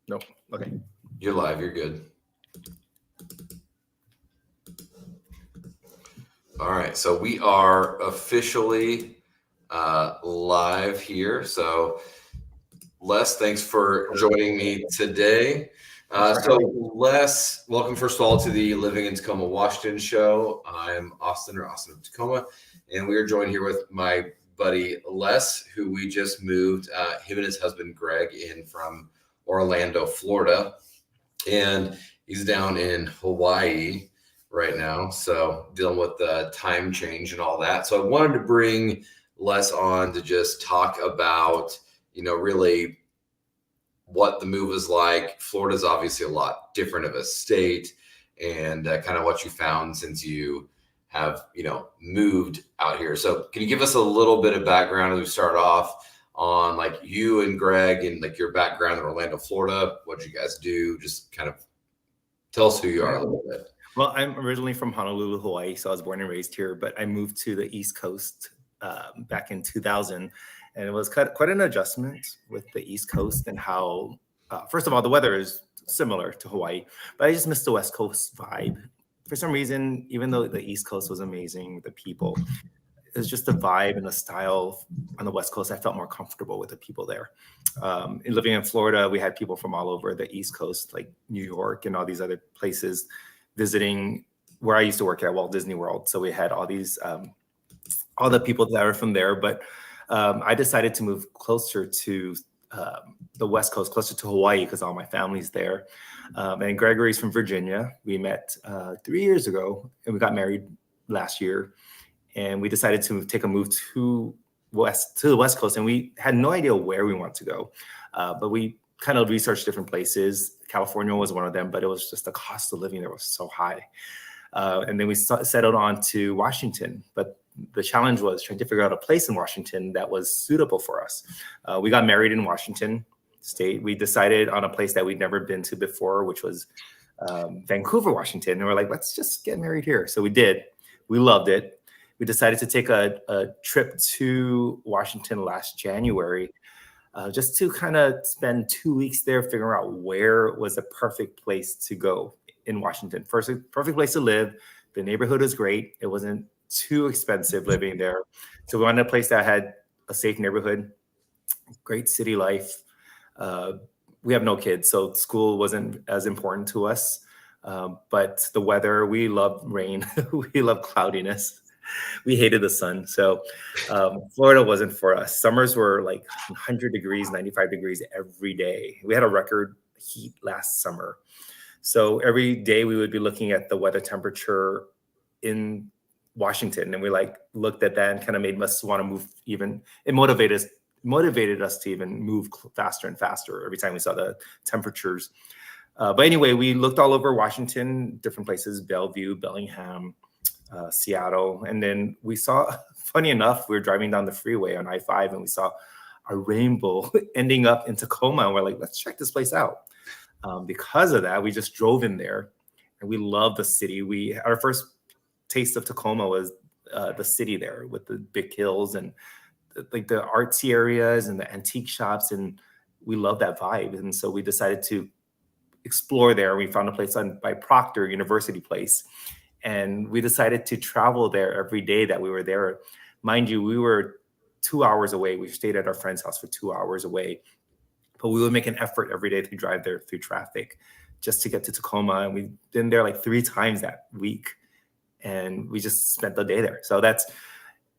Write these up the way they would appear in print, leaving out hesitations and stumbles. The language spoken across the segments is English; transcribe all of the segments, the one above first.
Nope. Okay. You're live. You're good. All right. So we are officially live here. So Les, thanks for joining me today. Thanks for So having me. Les, welcome first of all to the Living in Tacoma, Washington show. I'm Austin of Tacoma, and we are joined here with my buddy Les, who we just moved him and his husband Greg in from Orlando, Florida, and he's down in Hawaii right now, so dealing with the time change and all that. So I wanted to bring Les on to just talk about, really what the move is like. Florida's obviously a lot different of a state, and kind of what you found since you have, moved out here. So can you give us a little bit of background as we start off on like you and Greg and like your background in Orlando, Florida? What did you guys do? Just kind of tell us who you are a little bit. Well, I'm originally from Honolulu, Hawaii, so I was born and raised here, but I moved to the East Coast back in 2000, and it was quite an adjustment with the East Coast and how, first of all, the weather is similar to Hawaii, but I just missed the West Coast vibe. For some reason, even though the East Coast was amazing, the people, it was just the vibe and the style on the West Coast. I felt more comfortable with the people there. Living in Florida, we had people from all over the East Coast, like New York and all these other places, visiting where I used to work at Walt Disney World. So we had all these, all the people that are from there. But I decided to move closer to the West Coast, closer to Hawaii, because all my family's there. And Gregory's from Virginia. We met 3 years ago, and we got married last year. And we decided to take a move to the West Coast, and we had no idea where we wanted to go. But we kind of researched different places. California was one of them, but it was just the cost of living there was so high. And then we settled on to Washington. But the challenge was trying to figure out a place in Washington that was suitable for us. We got married in Washington State. We decided on a place that we'd never been to before, which was Vancouver, Washington. And we're like, let's just get married here. So we did. We loved it. We decided to take a trip to Washington last January, just to kind of spend 2 weeks there, figuring out where was the perfect place to go in Washington. First, perfect place to live. The neighborhood was great. It wasn't too expensive living there. So we wanted a place that had a safe neighborhood, great city life. We have no kids, so school wasn't as important to us. But the weather, we love rain. We love cloudiness. We hated the sun. So Florida wasn't for us. Summers were like 100 degrees, 95 degrees every day. We had a record heat last summer. So every day we would be looking at the weather temperature in Washington. And we looked at that and kind of made us want to move even. It motivated us to even move faster and faster every time we saw the temperatures. But anyway, we looked all over Washington, different places, Bellevue, Bellingham, Seattle. And then we saw, funny enough, we were driving down the freeway on I-5 and we saw a rainbow ending up in Tacoma. And we're like, let's check this place out. Because of that, we just drove in there and we loved the city. Our first taste of Tacoma was the city there with the big hills and like the artsy areas and the antique shops. And we loved that vibe. And so we decided to explore there. We found a place by Proctor University Place. And we decided to travel there every day that we were there. Mind you, we were 2 hours away. We stayed at our friend's house for 2 hours away. But we would make an effort every day to drive there through traffic just to get to Tacoma. And we've been there like 3 times that week. And we just spent the day there.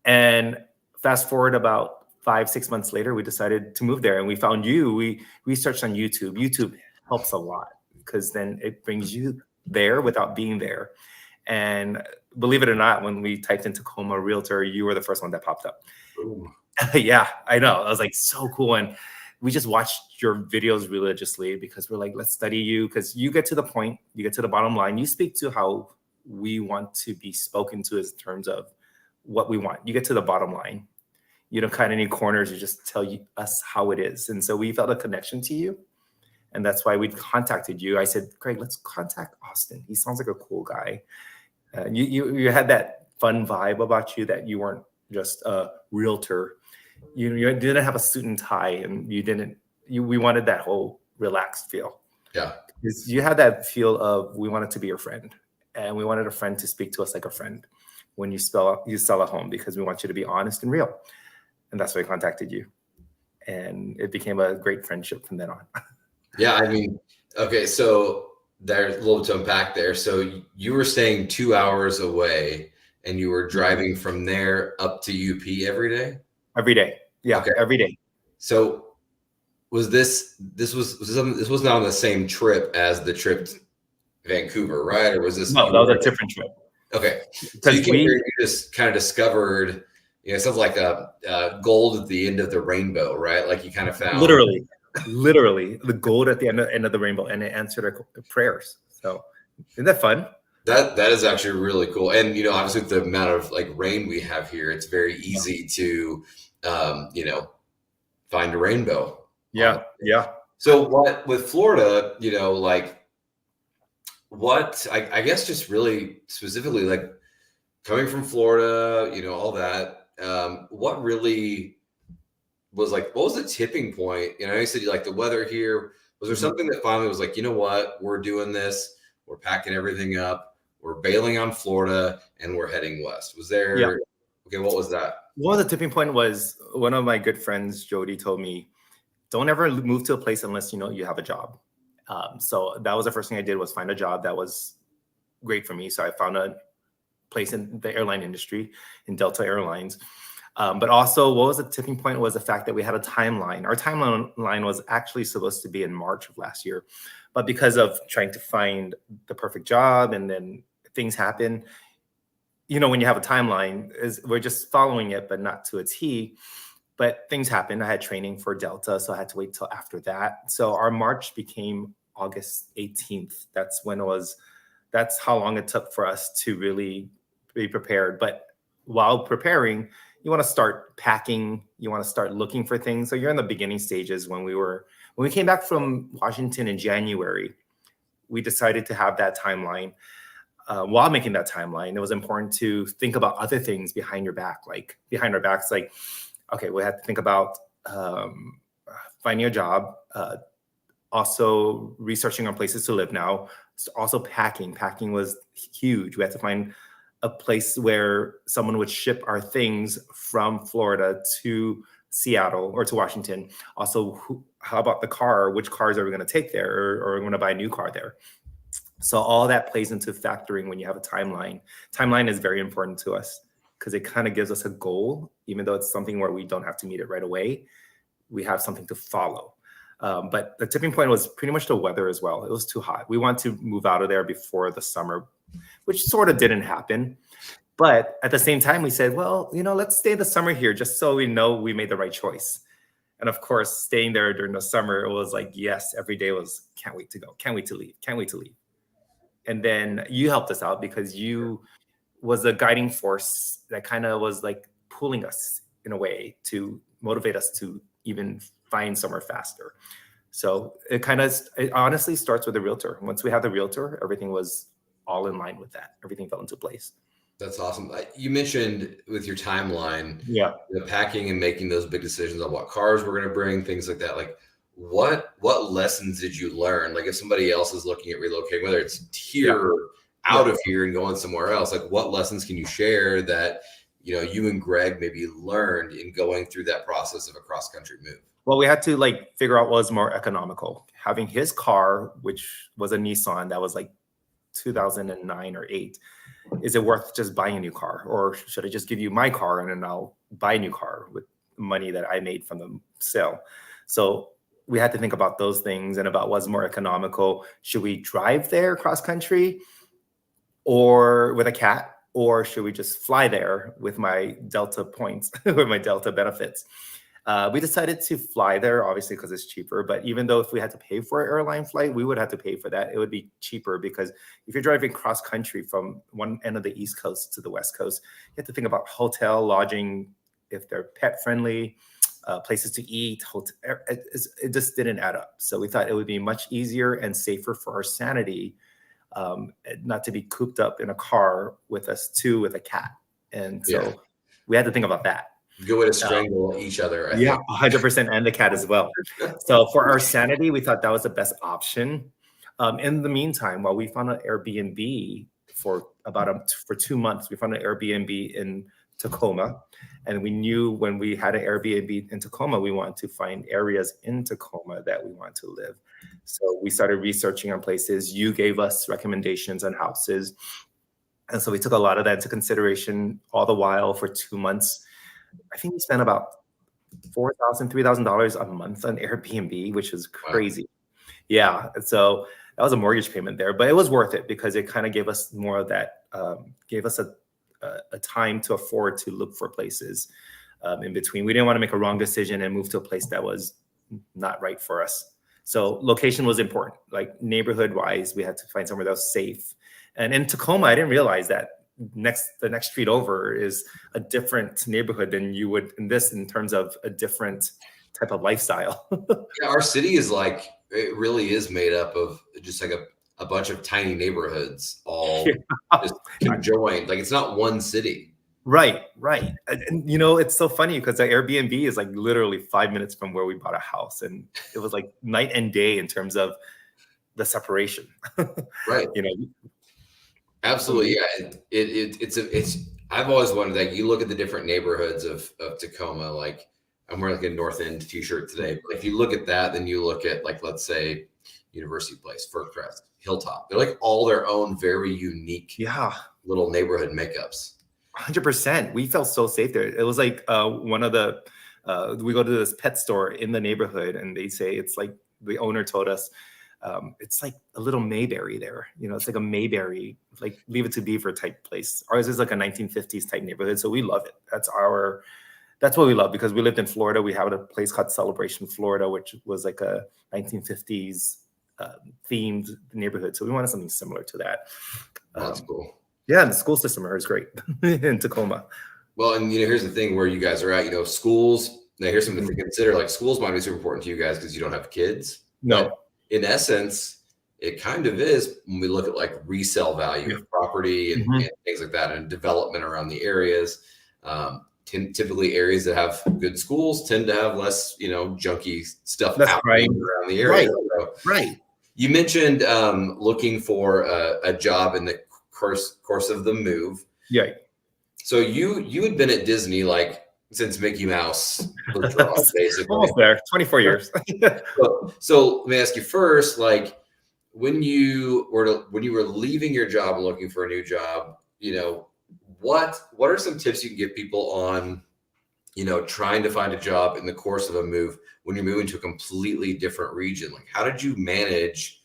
And fast forward about 5-6 months later, we decided to move there. And we found you. We researched on YouTube. YouTube helps a lot because then it brings you there without being there. And believe it or not, when we typed in Tacoma Realtor, you were the first one that popped up. Yeah, I know. I was like, so cool. And we just watched your videos religiously because we're like, let's study you because you get to the point, you get to the bottom line. You speak to how we want to be spoken to in terms of what we want. You get to the bottom line. You don't cut any corners. You just tell us how it is. And so we felt a connection to you. And that's why we contacted you. I said, Greg, let's contact Austin. He sounds like a cool guy. You had that fun vibe about you that you weren't just a realtor. You didn't have a suit and tie, and we wanted that whole relaxed feel. Yeah. Because you had that feel of we wanted to be your friend, and we wanted a friend to speak to us like a friend when you sell a home, because we want you to be honest and real. And that's why I contacted you. And it became a great friendship from then on. Yeah. I mean, okay. So there's a little to unpack there. So you were staying 2 hours away and you were driving from there up to UP every day? Every day. Yeah. Okay. Every day. So was this was not on the same trip as the trip to Vancouver, right? Or was this? No, that was a different trip. Okay. So you just kind of discovered, it sounds like a gold at the end of the rainbow, right? Like you kind of found literally the gold at the end of the rainbow, and it answered our prayers. So isn't that fun? That is actually really cool. And, obviously with the amount of like rain we have here, it's very easy to, find a rainbow. Yeah. Yeah. So what with Florida, what I guess just really specifically, like coming from Florida, all that, what really was like, what was the tipping point? You said you like the weather here. Was there something that finally was like, you know what, we're doing this, we're packing everything up, we're bailing on Florida and we're heading west? Was there, okay, what was that? Well, the tipping point was one of my good friends, Jody, told me, don't ever move to a place unless you have a job. So that was the first thing I did, was find a job that was great for me. So I found a place in the airline industry in Delta Airlines. But also what was the tipping point was the fact that we had a timeline. Our timeline was actually supposed to be in March of last year. But because of trying to find the perfect job and then things happen, when you have a timeline, we're just following it, but not to a T. But things happened. I had training for Delta, so I had to wait till after that. So our March became August 18th. That's how long it took for us to really be prepared. But while preparing, you want to start packing, you want to start looking for things. So you're in the beginning stages. When we came back from Washington in January, we decided to have that timeline. While making that timeline, it was important to think about other things behind our backs, like, okay, we had to think about finding a job, also researching on places to live now, also packing. Packing was huge. We had to find a place where someone would ship our things from Florida to Seattle or to Washington. Also, how about the car? Which cars are we going to take there, or are we going to buy a new car there? So all that plays into factoring when you have a timeline. Timeline is very important to us because it kind of gives us a goal, even though it's something where we don't have to meet it right away. We have something to follow. But the tipping point was pretty much the weather as well. It was too hot. We want to move out of there before the summer, which sort of didn't happen. But at the same time, we said, well, let's stay the summer here just so we know we made the right choice. And of course, staying there during the summer, it was like, yes, every day was, can't wait to go, can't wait to leave, can't wait to leave. And then you helped us out because you was a guiding force that kind of was like pulling us in a way to motivate us to even find somewhere faster. So it honestly starts with a realtor. Once we had the realtor, everything was all in line with that. Everything fell into place. That's awesome. You mentioned with your timeline, the packing and making those big decisions on what cars we're going to bring, things like that. Like what lessons did you learn? Like if somebody else is looking at relocating, whether it's here or out of here and going somewhere else, like what lessons can you share that, you and Greg maybe learned in going through that process of a cross-country move? Well, we had to figure out what was more economical. Having his car, which was a Nissan that was 2009 or 8, is it worth just buying a new car? Or should I just give you my car and then I'll buy a new car with money that I made from the sale? So we had to think about those things and about what's more economical. Should we drive there cross country or with a cat? Or should we just fly there with my Delta points, with my Delta benefits? We decided to fly there, obviously, because it's cheaper. But even though if we had to pay for an airline flight, we would have to pay for that. It would be cheaper because if you're driving cross country from one end of the East Coast to the West Coast, you have to think about hotel, lodging, if they're pet friendly, places to eat. It just didn't add up. So we thought it would be much easier and safer for our sanity, not to be cooped up in a car with us two with a cat. And so we had to think about that. Good way to strangle each other, I Yeah, think. 100%, and the cat as well. So for our sanity, we thought that was the best option. In the meantime, while we found an Airbnb for for 2 months, we found an Airbnb in Tacoma, and we knew when we had an Airbnb in Tacoma, we wanted to find areas in Tacoma that we want to live. So we started researching on places. You gave us recommendations on houses, and so we took a lot of that into consideration. All the while, for 2 months, I think we spent about $3,000 a month on Airbnb, which is Wow. crazy. Yeah, and so that was a mortgage payment there, but it was worth it because it kind of gave us more of that, gave us a time to afford to look for places in between. We didn't want to make a wrong decision and move to a place that was not right for us. So location was important. Like neighborhood wise, we had to find somewhere that was safe. And in Tacoma, I didn't realize that the next street over is a different neighborhood than you would in terms of a different type of lifestyle. Yeah, our city is like, it really is made up of just like a bunch of tiny neighborhoods all Yeah. just conjoined. Like it's not one city. Right, right. And, it's so funny because the Airbnb is like literally 5 minutes from where we bought a house, and it was like night and day in terms of the separation. Right. You know, Absolutely. Yeah. It's I've always wondered that you look at the different neighborhoods of Tacoma, like I'm wearing like a North End t-shirt today. But if you look at that, then you look at like, let's say University Place, Fircrest, Hilltop. They're like all their own very unique yeah, little neighborhood makeups. 100%. We felt so safe there. It was like one of the we go to this pet store in the neighborhood, and they say it's like the owner told us it's like a little Mayberry there. It's like a Mayberry, like Leave It to Beaver type place. Ours is like a 1950s type neighborhood, so we love it. That's what we love because we lived in Florida. We have a place called Celebration, Florida, which was like a 1950s themed neighborhood. So we wanted something similar to that. That's cool. Yeah, and the school system here is great in Tacoma. Well, and here's the thing where you guys are at, schools. Now here's something to consider. Like schools might be super important to you guys because you don't have kids. No. But in essence, it kind of is when we look at like resale value of property and things like that and development around the areas. Typically areas that have good schools tend to have less, junky stuff happening around the area. Right. You mentioned looking for a job in the course of the move. Yeah. So you had been at Disney like since Mickey Mouse was drawn, basically. Almost there, 24 years. So let me ask you first, like when you were leaving your job and looking for a new job, what are some tips you can give people on, trying to find a job in the course of a move when you're moving to a completely different region? Like, how did you manage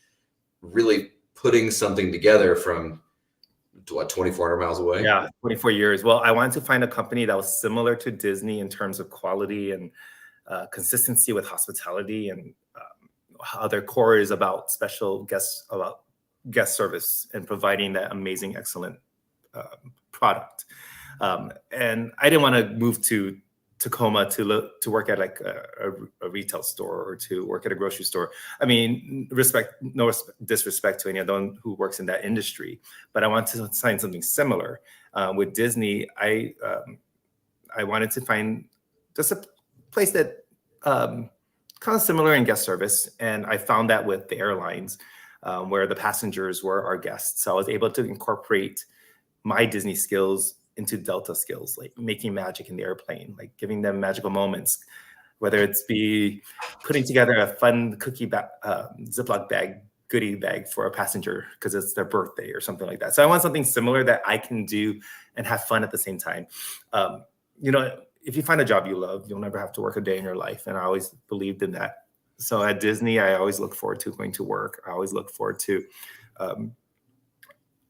really putting something together from 2,400 miles away? Yeah, 24 years. Well, I wanted to find a company that was similar to Disney in terms of quality and consistency with hospitality, and how their core is about guest service and providing that amazing, excellent product. And I didn't want to move to Tacoma to work at like a retail store or to work at a grocery store. I mean, no disrespect to anyone who works in that industry, but I wanted to find something similar. With Disney, I wanted to find just a place that kind of similar in guest service, and I found that with the airlines, where the passengers were our guests. So I was able to incorporate my Disney skills into Delta skills, like making magic in the airplane, like giving them magical moments, whether it's be putting together a fun cookie Ziploc bag, goodie bag for a passenger because it's their birthday or something like that. So I want something similar that I can do and have fun at the same time. If you find a job you love, you'll never have to work a day in your life. And I always believed in that. So at Disney, I always look forward to going to work. I always look forward to,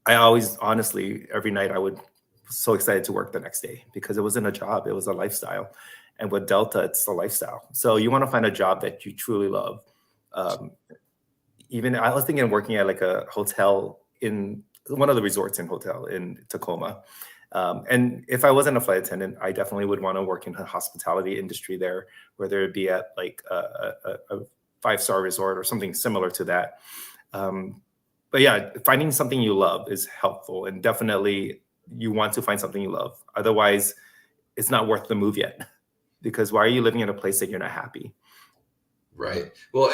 honestly, every night I would so excited to work the next day because it wasn't a job, it was a lifestyle. And with Delta, it's a lifestyle. So you want to find a job that you truly love. Even I was thinking of working at like a hotel in one of the resorts in Tacoma. And if I wasn't a flight attendant, I definitely would want to work in the hospitality industry there, whether it be at like a 5-star resort or something similar to that. But yeah, finding something you love is helpful, and definitely you want to find something you love. Otherwise, it's not worth the move yet. because why are you living in a place that you're not happy? Right. Well,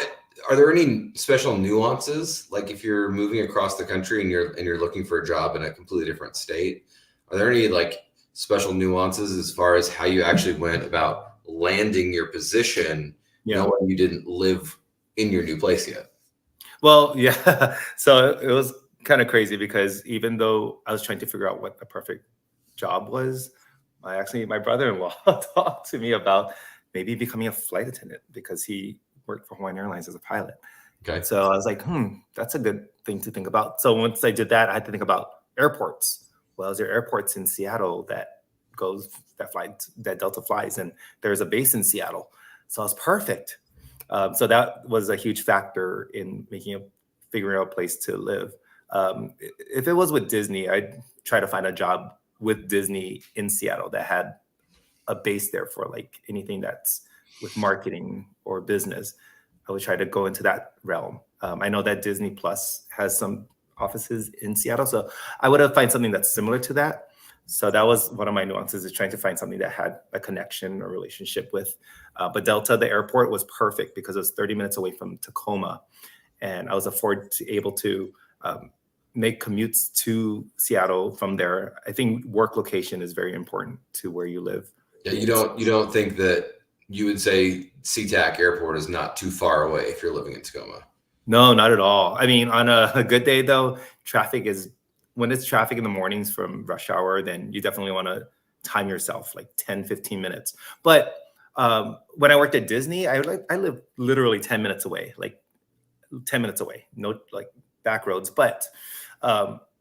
are there any special nuances, like if you're moving across the country and you're looking for a job in a completely different state? Are there any like special nuances as far as how you actually went about landing your position, knowing you didn't live in your new place yet? Well, yeah. So it was kind of crazy because even though I was trying to figure out what the perfect job was, my brother-in-law talked to me about maybe becoming a flight attendant because he worked for Hawaiian Airlines as a pilot. Okay. So I was like, that's a good thing to think about. So once I did that, I had to think about airports. Well, is there airports in Seattle that Delta flies, and there's a base in Seattle. So it's perfect. So that was a huge factor in figuring out a place to live. If it was with Disney, I'd try to find a job with Disney in Seattle that had a base there for like anything that's with marketing or business. I would try to go into that realm. I know that Disney Plus has some offices in Seattle, so I would have find something that's similar to that. So that was one of my nuances, is trying to find something that had a connection or relationship with. But Delta, the airport, was perfect because it was 30 minutes away from Tacoma, and I was able to make commutes to Seattle from there. I think work location is very important to where you live. Yeah, you don't think that you would say SeaTac Airport is not too far away if you're living in Tacoma? No, not at all. I mean, on a good day though, when it's traffic in the mornings from rush hour, then you definitely want to time yourself like 10, 15 minutes. But when I worked at Disney, I lived literally 10 minutes away, like 10 minutes away, no like back roads. But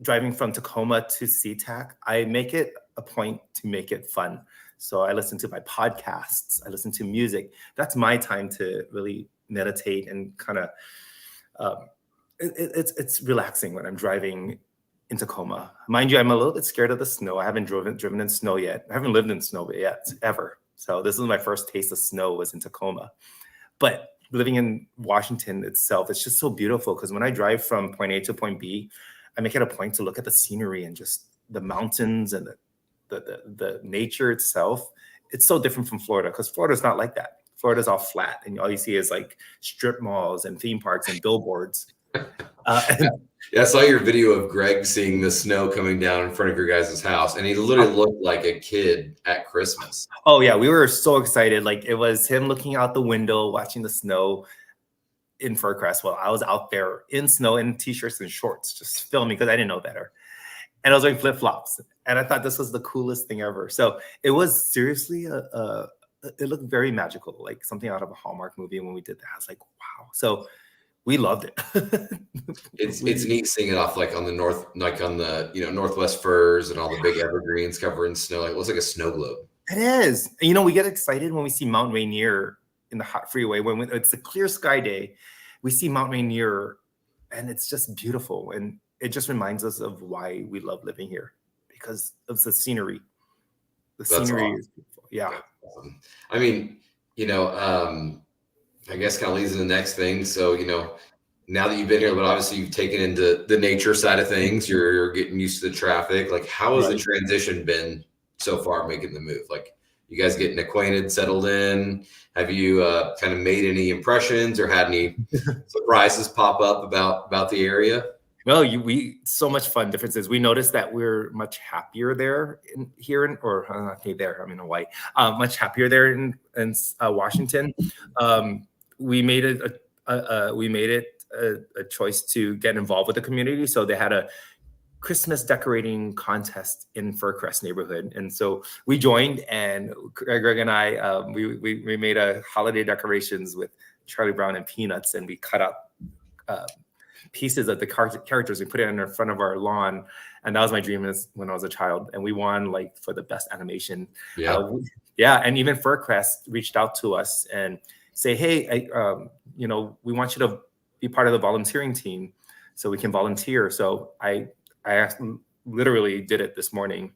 driving from Tacoma to SeaTac, I make it a point to make it fun. So I listen to my podcasts, I listen to music. That's my time to really meditate and kind of, it's relaxing when I'm driving in Tacoma. Mind you, I'm a little bit scared of the snow. I haven't driven in snow yet. I haven't lived in snow yet, ever. So this is my first taste of snow was in Tacoma. But living in Washington itself, it's just so beautiful because when I drive from point A to point B, I make it a point to look at the scenery and just the mountains and the nature itself. It's so different from Florida because Florida's not like that. Florida's all flat and all you see is like strip malls and theme parks and billboards. Yeah, I saw your video of Greg seeing the snow coming down in front of your guys' house, and he literally looked like a kid at Christmas. Oh yeah, we were so excited. Like it was him looking out the window, watching the snow in Furcrest. Well, I was out there in snow in t-shirts and shorts, just filming because I didn't know better. And I was wearing flip-flops, and I thought this was the coolest thing ever. So it was seriously it looked very magical, like something out of a Hallmark movie. When we did that, I was like, wow. So we loved it. It's neat seeing it off like on the Northwest Firs and all the big evergreens covered in snow. Like, it looks like a snow globe. It is. We get excited when we see Mount Rainier in the hot freeway. When it's a clear sky day, we see Mount Rainier, and it's just beautiful. And it just reminds us of why we love living here, because of the scenery. That's scenery awesome. Is beautiful. Yeah. Awesome. I mean, I guess kind of leads to the next thing. So, now that you've been here, but obviously you've taken into the nature side of things, you're getting used to the traffic. Like, how has the transition been so far making the move? Like, you guys getting acquainted, settled in? Have you kind of made any impressions or had any surprises pop up about the area? Well, so much fun differences. We noticed that we're much happier there I'm in Hawaii. Much happier there in Washington. We made it a choice to get involved with the community. So they had a Christmas decorating contest in Furcrest neighborhood, and so we joined. And Greg and I, we made a holiday decorations with Charlie Brown and Peanuts, and we cut out pieces of the characters. We put it in the front of our lawn, and that was my dream when I was a child. And we won like for the best animation. Yeah, and even Furcrest reached out to us and say, hey, we want you to be part of the volunteering team so we can volunteer. So I literally did it this morning.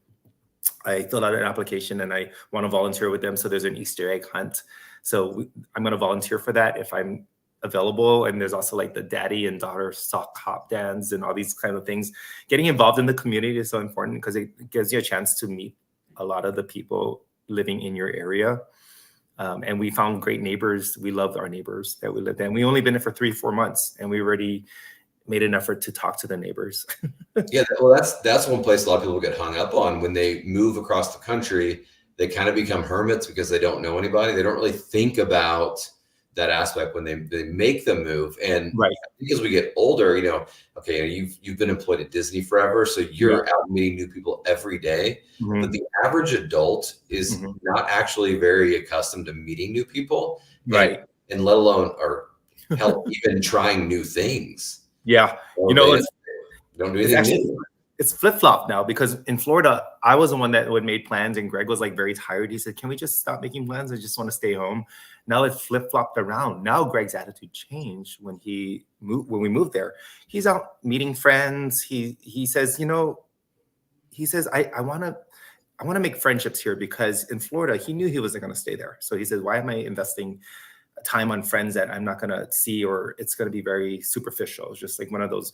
I filled out an application and I want to volunteer with them. So there's an Easter egg hunt. So I'm going to volunteer for that if I'm available. And there's also like the daddy and daughter sock hop dance and all these kind of things. Getting involved in the community is so important because it gives you a chance to meet a lot of the people living in your area. And we found great neighbors. We loved our neighbors that we lived in. We only been there for 3-4 months, and we already made an effort to talk to the neighbors. Yeah, well, that's one place a lot of people get hung up on when they move across the country. They kind of become hermits because they don't know anybody. They don't really think about that aspect when they make the move. And Right. because we get older, okay, you've been employed at Disney forever, so you're out meeting new people every day. Mm-hmm. But the average adult is not actually very accustomed to meeting new people, right? And let alone or hell, even trying new things. Yeah, They don't do anything new. It's flip-flop now, because in Florida, I was the one that would make plans, and Greg was like very tired. He said, "Can we just stop making plans? I just want to stay home." Now it flip-flopped around. Now Greg's attitude changed when we moved there. He's out meeting friends. He says, I want to make friendships here, because in Florida, he knew he wasn't going to stay there. So he says, why am I investing time on friends that I'm not going to see, or it's going to be very superficial? It's just like one of those,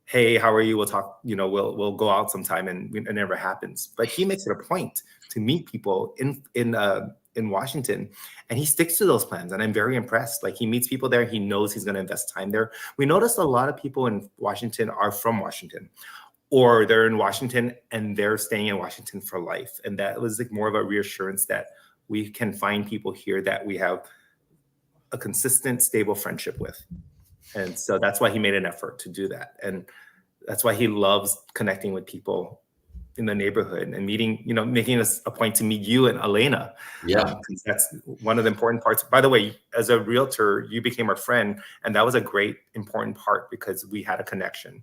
hey, how are you? We'll talk, we'll go out sometime, and it never happens. But he makes it a point to meet people in Washington, and he sticks to those plans. And I'm very impressed. Like, he meets people there. He knows he's going to invest time there. We noticed a lot of people in Washington are from Washington, or they're in Washington and they're staying in Washington for life. And that was like more of a reassurance that we can find people here that we have a consistent, stable friendship with. And so that's why he made an effort to do that. And that's why he loves connecting with people in the neighborhood and meeting, making a point to meet you and Elena. Yeah. That's one of the important parts. By the way, as a realtor, you became our friend. And that was a great, important part, because we had a connection.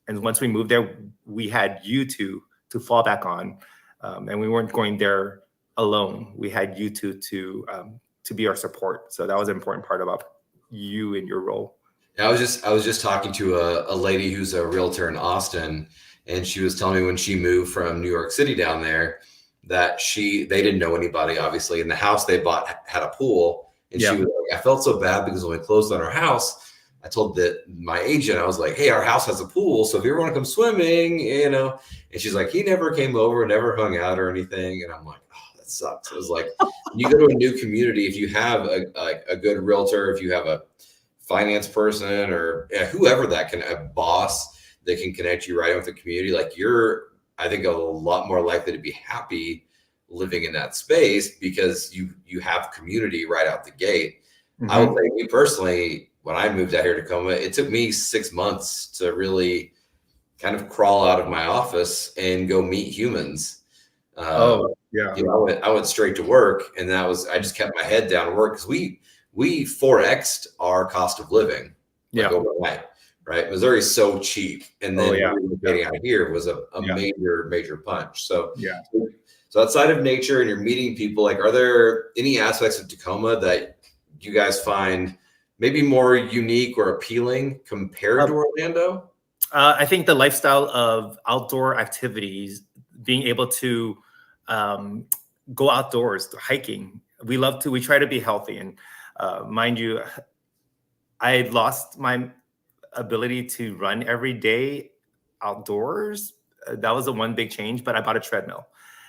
And once we moved there, we had you two to fall back on. And we weren't going there alone. We had you two to be our support. So that was an important part about you and your role. I was just talking to a lady who's a realtor in Austin, and she was telling me when she moved from New York City down there that they didn't know anybody, obviously, and the house they bought had a pool. And she was like, I felt so bad because when we closed on our house, I told my agent, I was like, hey, our house has a pool, so if you ever want to come swimming, and she's like, he never came over, never hung out or anything. And I'm like, oh, that sucks. It was like, you go to a new community, if you have a good realtor, if you have a finance person or whoever a boss that can connect you right with the community, like, you're, I think, a lot more likely to be happy living in that space because you have community right out the gate. Mm-hmm. I would say, me personally, when I moved out here to Tacoma, it took me 6 months to really kind of crawl out of my office and go meet humans. I went straight to work, and I just kept my head down to work, because we 4x'd our cost of living overnight, right? Missouri's so cheap, and then relocating out here was a major punch. So outside of nature and you're meeting people, like, are there any aspects of Tacoma that you guys find maybe more unique or appealing compared to Orlando? I think the lifestyle of outdoor activities, being able to go outdoors, hiking. We try to be healthy. And mind you, I lost my ability to run every day outdoors. That was the one big change, but I bought a treadmill.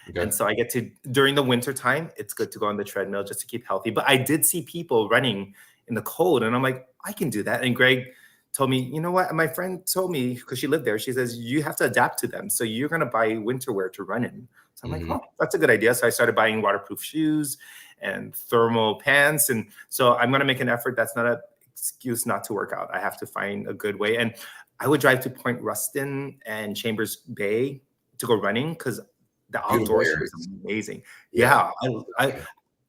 Okay. And so I get to, during the winter time, it's good to go on the treadmill just to keep healthy. But I did see people running in the cold, and I'm like, I can do that. And Greg told me, you know what? My friend told me, because she lived there, she says, you have to adapt to them. So you're going to buy winter wear to run in. So I'm like, oh, that's a good idea. So I started buying waterproof shoes and thermal pants. And so I'm going to make an effort. That's not an excuse not to work out. I have to find a good way. And I would drive to Point Ruston and Chambers Bay to go running, because the outdoors is amazing. Yeah.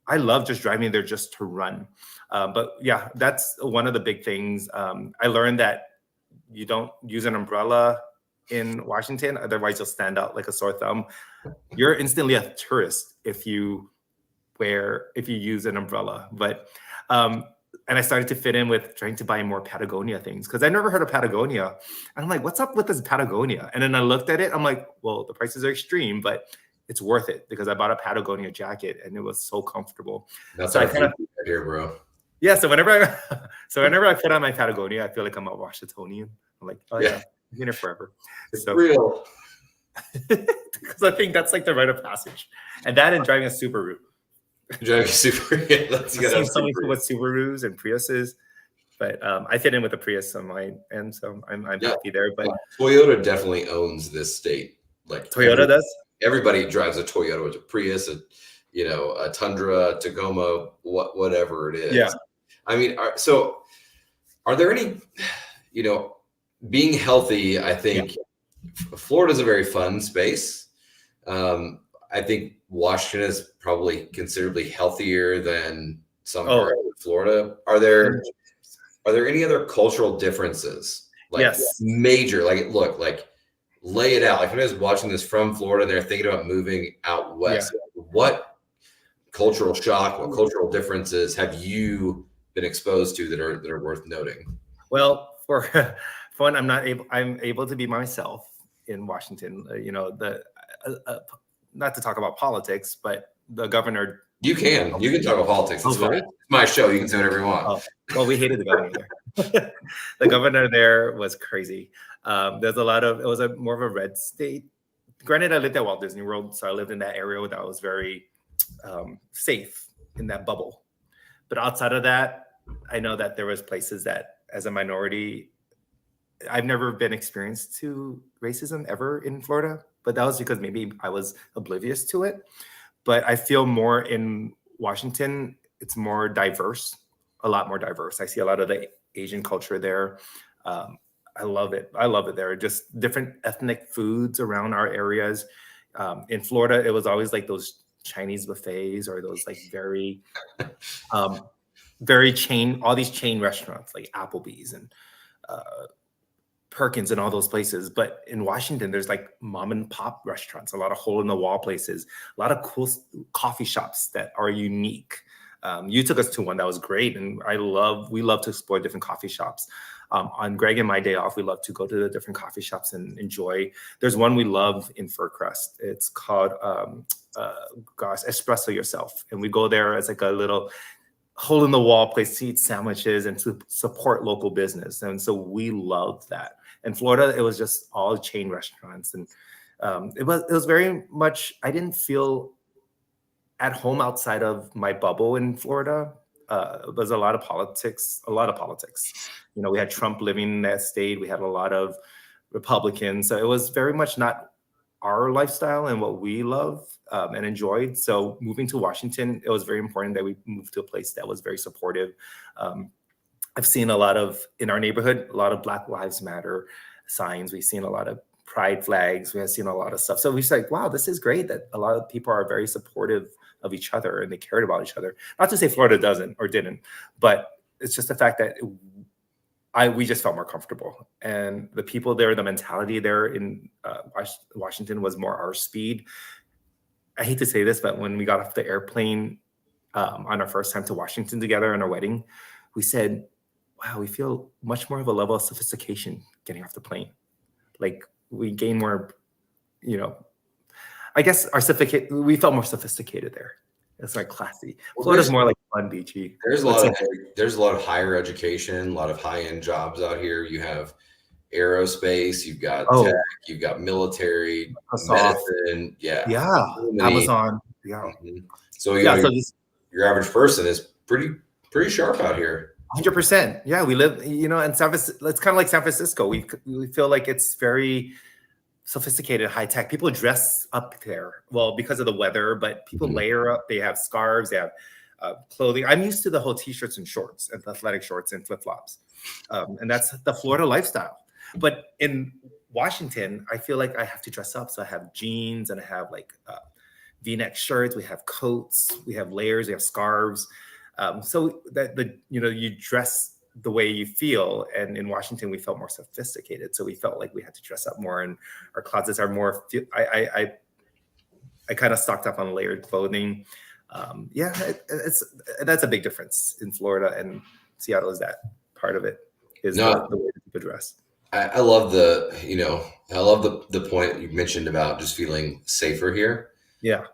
I love just driving there just to run. But yeah, that's one of the big things. I learned that you don't use an umbrella in Washington, otherwise you'll stand out like a sore thumb. You're instantly a tourist if you use an umbrella. But and I started to fit in with trying to buy more Patagonia things, because I never heard of Patagonia. And I'm like, what's up with this Patagonia? And then I looked at it. I'm like, well, the prices are extreme, but it's worth it, because I bought a Patagonia jacket and it was so comfortable. That's so I kind of here, bro. Yeah. So whenever I put on my Patagonia, I feel like I'm a Washingtonian. I'm like, oh yeah, I'm here forever. It's real. Because I think that's like the rite of passage. And that, and driving a Subaru. Driving super. Yeah, I've seen so many people with Subarus and Priuses, but I fit in with the Prius on my end, so I'm happy there. But Toyota definitely owns this state. Like Toyota does. Everybody drives a Toyota, a Prius, a Tundra, Tacoma, whatever it is. Yeah. I mean, are there any, being healthy? I think Florida's a very fun space. I think Washington is probably considerably healthier than some parts of Florida. Are there any other cultural differences? Like major, lay it out. Like when I was watching this from Florida and they're thinking about moving out west, what cultural shock, what cultural differences have you been exposed to that are worth noting? Well, for one, I'm able to be myself in Washington. Not to talk about politics, but the governor. You can talk about politics. It's fine. It's my show. You can say whatever you want. Oh, well, we hated the governor there. The governor there was crazy. It was more of a red state. Granted, I lived at Walt Disney World, so I lived in that area that was very safe in that bubble. But outside of that, I know that there was places that, as a minority, I've never been experienced to racism ever in Florida, but that was because maybe I was oblivious to it. But I feel more in Washington, it's more diverse, a lot more diverse. I see a lot of the Asian culture there. I love it. I love it there. Just different ethnic foods around our areas. In Florida, it was always like those Chinese buffets or those like very all these chain restaurants like Applebee's and Perkins and all those places. But in Washington, there's like mom and pop restaurants, a lot of hole in the wall places, a lot of cool coffee shops that are unique. You took us to one that was great. And we love to explore different coffee shops. On Greg and my day off, we love to go to the different coffee shops and enjoy. There's one we love in Fircrest. It's called, Espresso Yourself. And we go there as like a little hole in the wall place to eat sandwiches and to support local business. And so we love that. In Florida, it was just all chain restaurants. And it was very much, I didn't feel at home outside of my bubble in Florida. There's a lot of politics. We had Trump living in that state. We had a lot of Republicans. So it was very much not our lifestyle and what we love and enjoyed. So moving to Washington, it was very important that we moved to a place that was very supportive. I've seen in our neighborhood, a lot of Black Lives Matter signs. We've seen a lot of pride flags. We have seen a lot of stuff. So we said, wow, this is great that a lot of people are very supportive of each other and they cared about each other. Not to say Florida doesn't or didn't, but it's just the fact that we just felt more comfortable. And the people there, the mentality there in Washington was more our speed. I hate to say this, but when we got off the airplane on our first time to Washington together on our wedding, we said, wow, we feel much more of a level of sophistication getting off the plane. Like we gain more, I guess we felt more sophisticated there. It's like classy. Florida's more like fun, beachy. There's a lot of higher education, a lot of high-end jobs out here. You have aerospace, you've got tech, you've got military, medicine, Amazon, So your average person is pretty sharp out here. 100%. Yeah, we live, in San Francisco. It's kind of like San Francisco. We feel like it's very sophisticated, high tech. People dress up there, well, because of the weather, but people layer up. They have scarves, they have clothing. I'm used to the whole t-shirts and shorts and athletic shorts and flip-flops. And that's the Florida lifestyle. But in Washington, I feel like I have to dress up. So I have jeans and I have like V-neck shirts. We have coats, we have layers, we have scarves. So that you dress the way you feel. And in Washington, we felt more sophisticated. So we felt like we had to dress up more, and our closets are more, I kind of stocked up on layered clothing. That's a big difference in Florida, and Seattle is that part of it, is the way that people dress. I love the point you mentioned about just feeling safer here. Yeah.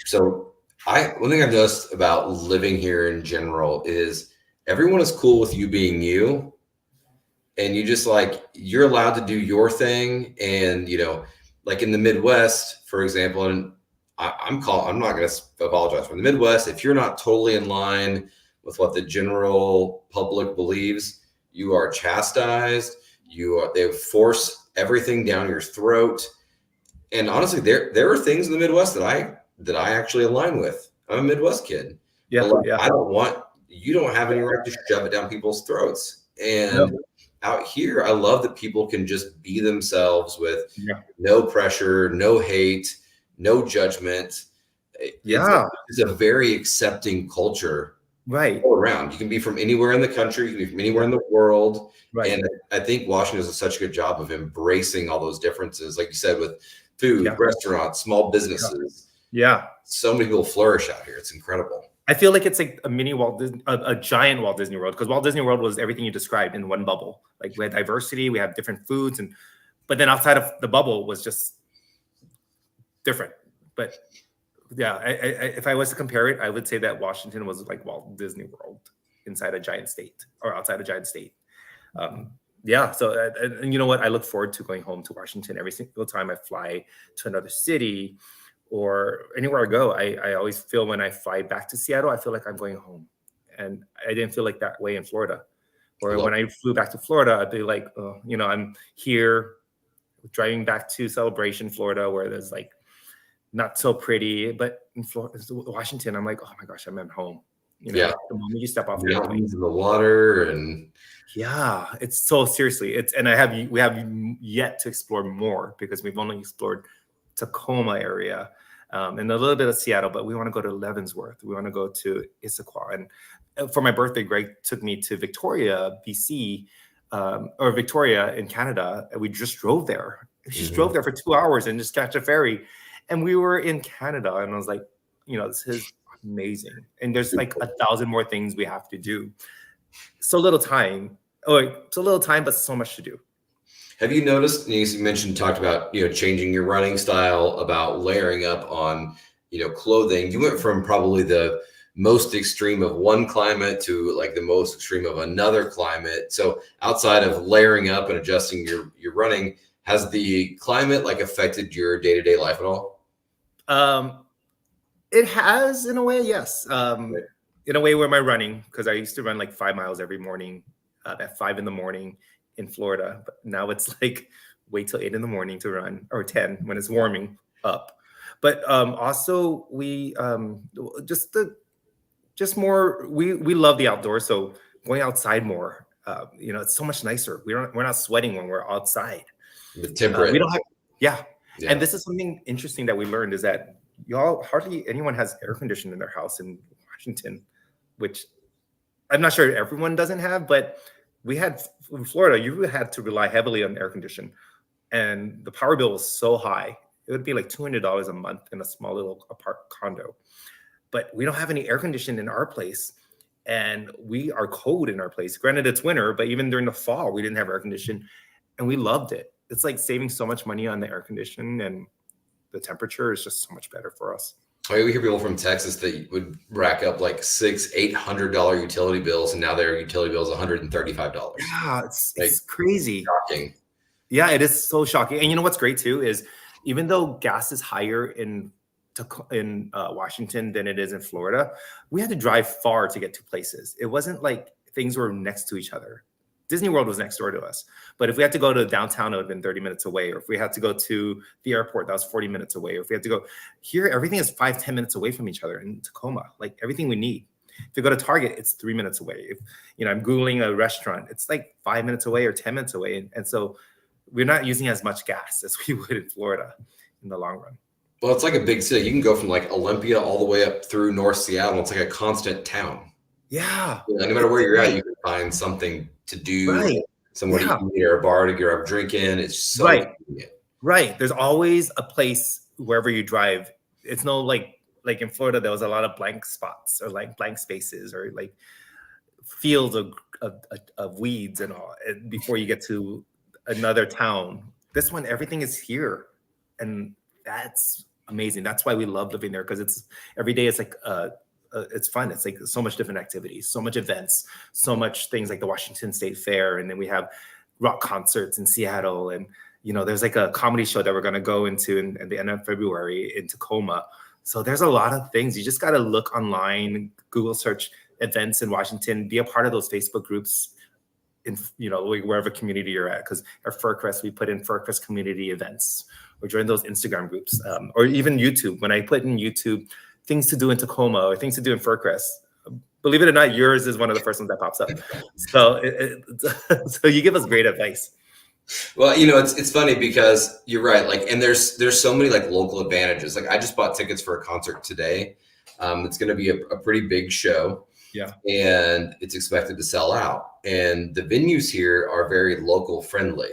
So one thing I've noticed about living here in general is everyone is cool with you being you, and you're allowed to do your thing. And, like in the Midwest, for example, and I'm not going to apologize for the Midwest. If you're not totally in line with what the general public believes, you are chastised. They force everything down your throat. And honestly, there are things in the Midwest that I actually align with. I'm a Midwest kid. Yeah, But yeah. you don't have any right to shove it down people's throats. And No. out here, I love that people can just be themselves with Yeah. no pressure, no hate, no judgment. It's a very accepting culture Right. all around. You can be from anywhere in the country, you can be from anywhere in the world. Right. And I think Washington does such a good job of embracing all those differences, like you said, with food, Yeah. restaurants, small businesses. Yeah. So many people flourish out here. It's incredible. I feel like it's like a mini a giant Walt Disney World, because Walt Disney World was everything you described in one bubble. Like we had diversity, we have different foods, but then outside of the bubble was just different. But yeah, if I was to compare it, I would say that Washington was like Walt Disney World inside a giant state, or outside a giant state. Yeah. So, and you know what? I look forward to going home to Washington every single time I fly to another city or anywhere I go. I always feel when I fly back to Seattle, I feel like I'm going home. And I didn't feel like that way in Florida. Or when I flew back to Florida, I'd be like, oh, I'm here driving back to Celebration, Florida, where there's like not so pretty, but in Washington, I'm like, oh my gosh, I'm at home. The moment you step off the plane, in the water, and it's so seriously. We have yet to explore more, because we've only explored Tacoma area and a little bit of Seattle, but we want to go to Leavenworth. We want to go to Issaquah. And for my birthday, Greg took me to Victoria, BC, or Victoria in Canada. And we just drove there. We just drove there for 2 hours and just catch a ferry. And we were in Canada, and I was like, this is amazing. And there's like 1,000 more things we have to do. So little time. But so much to do. Have you noticed, you talked about, changing your running style, about layering up on, clothing. You went from probably the most extreme of one climate to like the most extreme of another climate. So outside of layering up and adjusting your running, has the climate like affected your day-to-day life at all? It has, in a way, yes. In a way where my running, because I used to run like 5 miles every morning at 5 a.m. in Florida, but now it's like wait till 8 a.m. to run, or 10 when it's warming up. But also we just more, we love the outdoors, so going outside more. It's so much nicer. We're not sweating when we're outside. The temperate. We don't have, yeah. And this is something interesting that we learned, is that hardly anyone has air conditioning in their house in Washington, which I'm not sure everyone doesn't have, but we had in Florida, you had to rely heavily on air conditioning, and the power bill was so high. It would be like $200 a month in a small little condo. But we don't have any air conditioning in our place, and we are cold in our place. Granted, it's winter, but even during the fall, we didn't have air conditioning, and we loved it. It's like saving so much money on the air conditioning, and the temperature is just so much better for us. We hear people from Texas that would rack up like $600-800 utility bills, and now their utility bill is $135. Yeah, it's crazy. Shocking. Yeah, it is so shocking. And you know what's great too is, even though gas is higher in Washington than it is in Florida, we had to drive far to get to places. It wasn't like things were next to each other. Disney World was next door to us, but if we had to go to downtown, it would have been 30 minutes away. Or if we had to go to the airport, that was 40 minutes away. Or if we had to go here, everything is 5-10 minutes away from each other in Tacoma. Like everything we need. If you go to Target, it's 3 minutes away. If I'm Googling a restaurant, it's like 5 minutes away or 10 minutes away. And so we're not using as much gas as we would in Florida in the long run. Well, it's like a big city. You can go from like Olympia all the way up through North Seattle. It's like a constant town. Yeah. No matter where you're at, you can find something to do, somewhere to eat, or a bar to get up drinking. It's so convenient. Right. There's always a place wherever you drive. It's no like in Florida, there was a lot of blank spots, or like blank spaces, or like fields of weeds and all before you get to another town. This one, everything is here, and that's amazing. That's why we love living there, because it's every day. It's like it's fun. It's like so much different activities, so much events, so much things like the Washington State Fair, and then we have rock concerts in Seattle, and there's like a comedy show that we're going to go into in the end of February in Tacoma. So there's a lot of things. You just got to look online, Google search events in Washington, be a part of those Facebook groups in, wherever community you're at. Because our FurCrest, we put in FurCrest community events, or join those Instagram groups, or even YouTube. When I put in YouTube things to do in Tacoma or things to do in FurCrest, believe it or not, yours is one of the first ones that pops up. So, so you give us great advice. Well, it's funny because you're right. Like, and there's so many like local advantages. Like, I just bought tickets for a concert today. It's going to be a pretty big show. Yeah. And it's expected to sell out. And the venues here are very local friendly.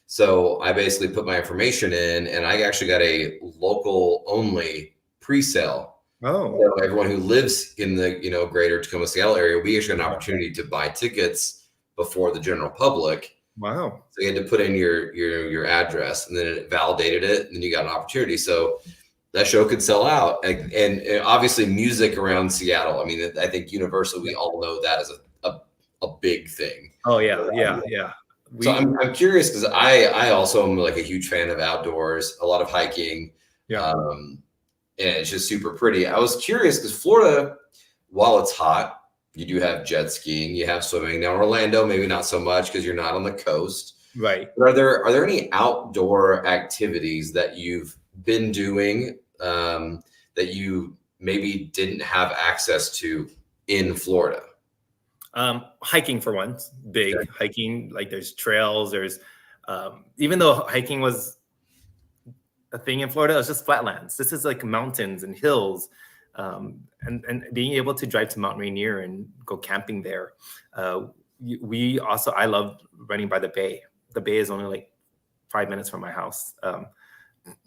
So I basically put my information in, and I actually got a local only pre-sale. Oh. So everyone who lives in the greater Tacoma, Seattle area, we actually got an opportunity to buy tickets before the general public. Wow. So you had to put in your address, and then it validated it, and then you got an opportunity. So that show could sell out. And obviously music around Seattle. I mean, I think universally we all know that is a big thing. Oh yeah. So I'm curious because I also am like a huge fan of outdoors, a lot of hiking. Yeah. And it's just super pretty. I was curious because Florida, while it's hot, you do have jet skiing, you have swimming. Now Orlando, maybe not so much because you're not on the coast. Right. But are there any outdoor activities that you've been doing that you maybe didn't have access to in Florida? Hiking for one, big hiking. Like there's trails. There's even though hiking was a thing in Florida, it was just flatlands. This is like mountains and hills, and being able to drive to Mount Rainier and go camping there. I love running by the bay. The bay is only like 5 minutes from my house.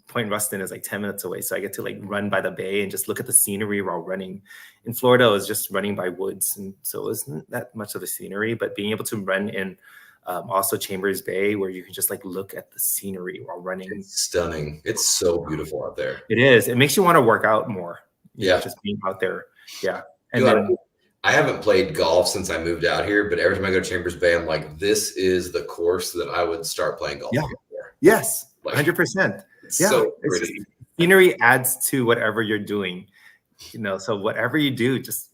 Point Ruston is like 10 minutes away. So I get to like run by the bay and just look at the scenery while running. In Florida, I was just running by woods. And so it wasn't that much of the scenery, but being able to run in also Chambers Bay, where you can just like look at the scenery while running. It's stunning. It's so beautiful out there. It is. It makes you want to work out more. Yeah. Just being out there. Yeah. And then I haven't played golf since I moved out here, but every time I go to Chambers Bay, I'm like, this is the course that I would start playing golf. Yeah. For. Yes. Like, 100%. Yeah. So pretty. Scenery adds to whatever you're doing, so whatever you do, just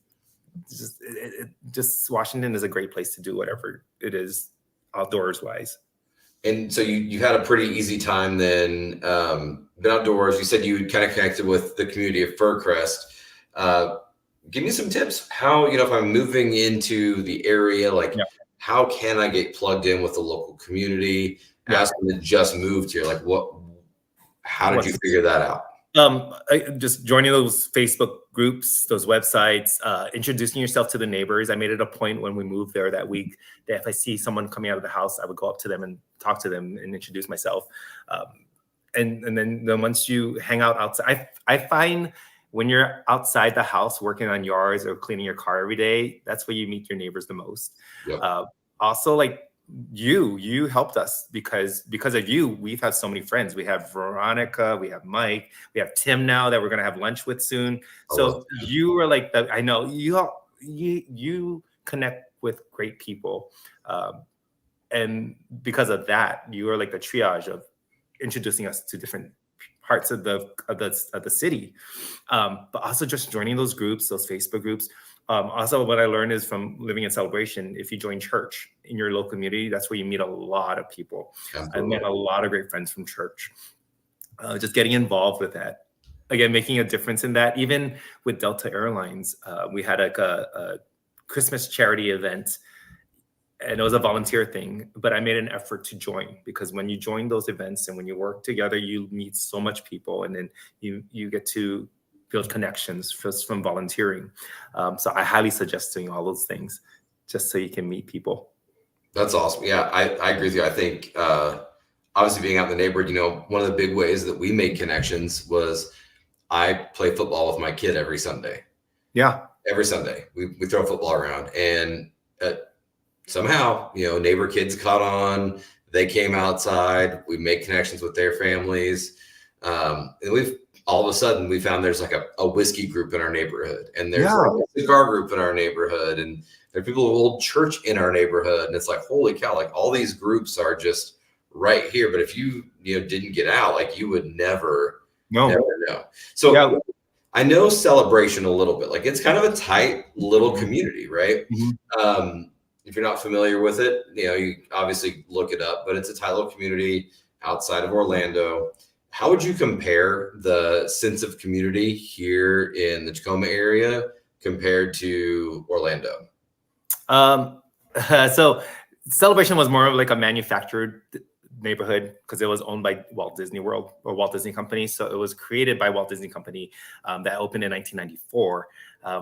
Washington is a great place to do whatever it is outdoors wise. And so you had a pretty easy time then, been outdoors. You said you kind of connected with the community of FurCrest. Give me some tips. How, if I'm moving into the area, like how can I get plugged in with the local community? As someone that just moved here, like how did you figure that out? Just joining those Facebook groups, those websites, introducing yourself to the neighbors. I made it a point when we moved there that week that if I see someone coming out of the house, I would go up to them and talk to them and introduce myself. And then once you hang out outside, I find when you're outside the house working on yards or cleaning your car every day, that's where you meet your neighbors the most. Yep. Also, like you helped us because of you, we've had so many friends. We have Veronica, we have Mike, we have Tim now that we're going to have lunch with soon. So you were like, I know you connect with great people. And because of that, you were like the triage of introducing us to different parts of the city. But also just joining those groups, those Facebook groups. Also, what I learned is from living in Celebration, if you join church in your local community, that's where you meet a lot of people. I met a lot of great friends from church. Just getting involved with that. Again, making a difference in that. Even with Delta Airlines, we had a Christmas charity event, and it was a volunteer thing, but I made an effort to join because when you join those events and when you work together, you meet so much people, and then you get to build connections just from volunteering. So I highly suggest doing all those things just so you can meet people. That's awesome. Yeah, I agree with you. I think obviously being out in the neighborhood, one of the big ways that we made connections was I play football with my kid every Sunday. Yeah. Every Sunday we throw football around, and somehow, neighbor kids caught on, they came outside, we made connections with their families. And all of a sudden we found there's like a whiskey group in our neighborhood, and there's like a cigar group in our neighborhood, and there are people who hold church in our neighborhood. And it's like, holy cow, like all these groups are just right here. But if you didn't get out, like you would never know. So I know Celebration a little bit. Like it's kind of a tight little community, right? If you're not familiar with it, you obviously look it up, but it's a tight little community outside of Orlando. How would you compare the sense of community here in the Tacoma area compared to Orlando? So Celebration was more of like a manufactured neighborhood because it was owned by Walt Disney World or Walt Disney Company. So it was created by Walt Disney Company that opened in 1994.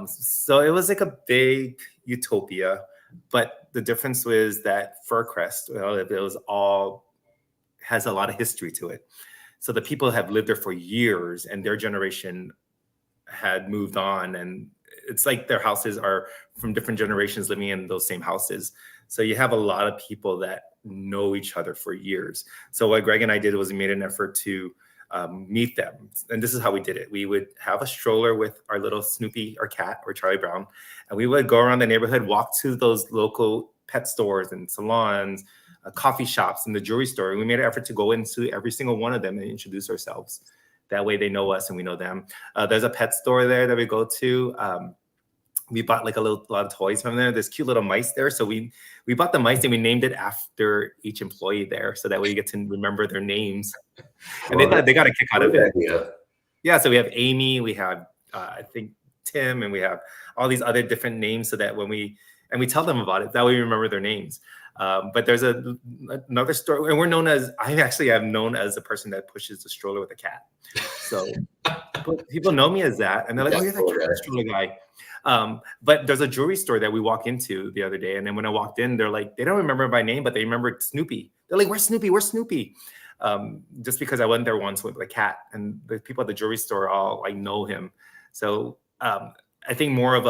So it was like a big utopia, but the difference was that Fircrest, it was all has a lot of history to it. So the people have lived there for years and their generation had moved on, and it's like their houses are from different generations living in those same houses. So you have a lot of people that know each other for years. So what Greg and I did was we made an effort to meet them. And this is how we did it. We would have a stroller with our little Snoopy, our cat, or Charlie Brown, and we would go around the neighborhood, walk to those local pet stores and salons, coffee shops, and the jewelry store. And we made an effort to go into every single one of them and introduce ourselves. That way they know us and we know them. There's a pet store there that we go to. We bought like a lot of toys from there. There's cute little mice there. So we bought the mice and we named it after each employee there. So that way you get to remember their names. And they got a kick out of it. Yeah. So we have Amy, we have, I think Tim, and we have all these other different names so that when we tell them about it, that way we remember their names. But there's another store, and I am known as the person that pushes the stroller with a cat. So people know me as that, and they're like, "Oh, you're the stroller guy." But there's a jewelry store that we walk into the other day, and then when I walked in, they're like, they don't remember my name, but they remember Snoopy. They're like, "Where's Snoopy? Where's Snoopy?" Just because I went there once with a cat, and the people at the jewelry store all like know him. So I think more of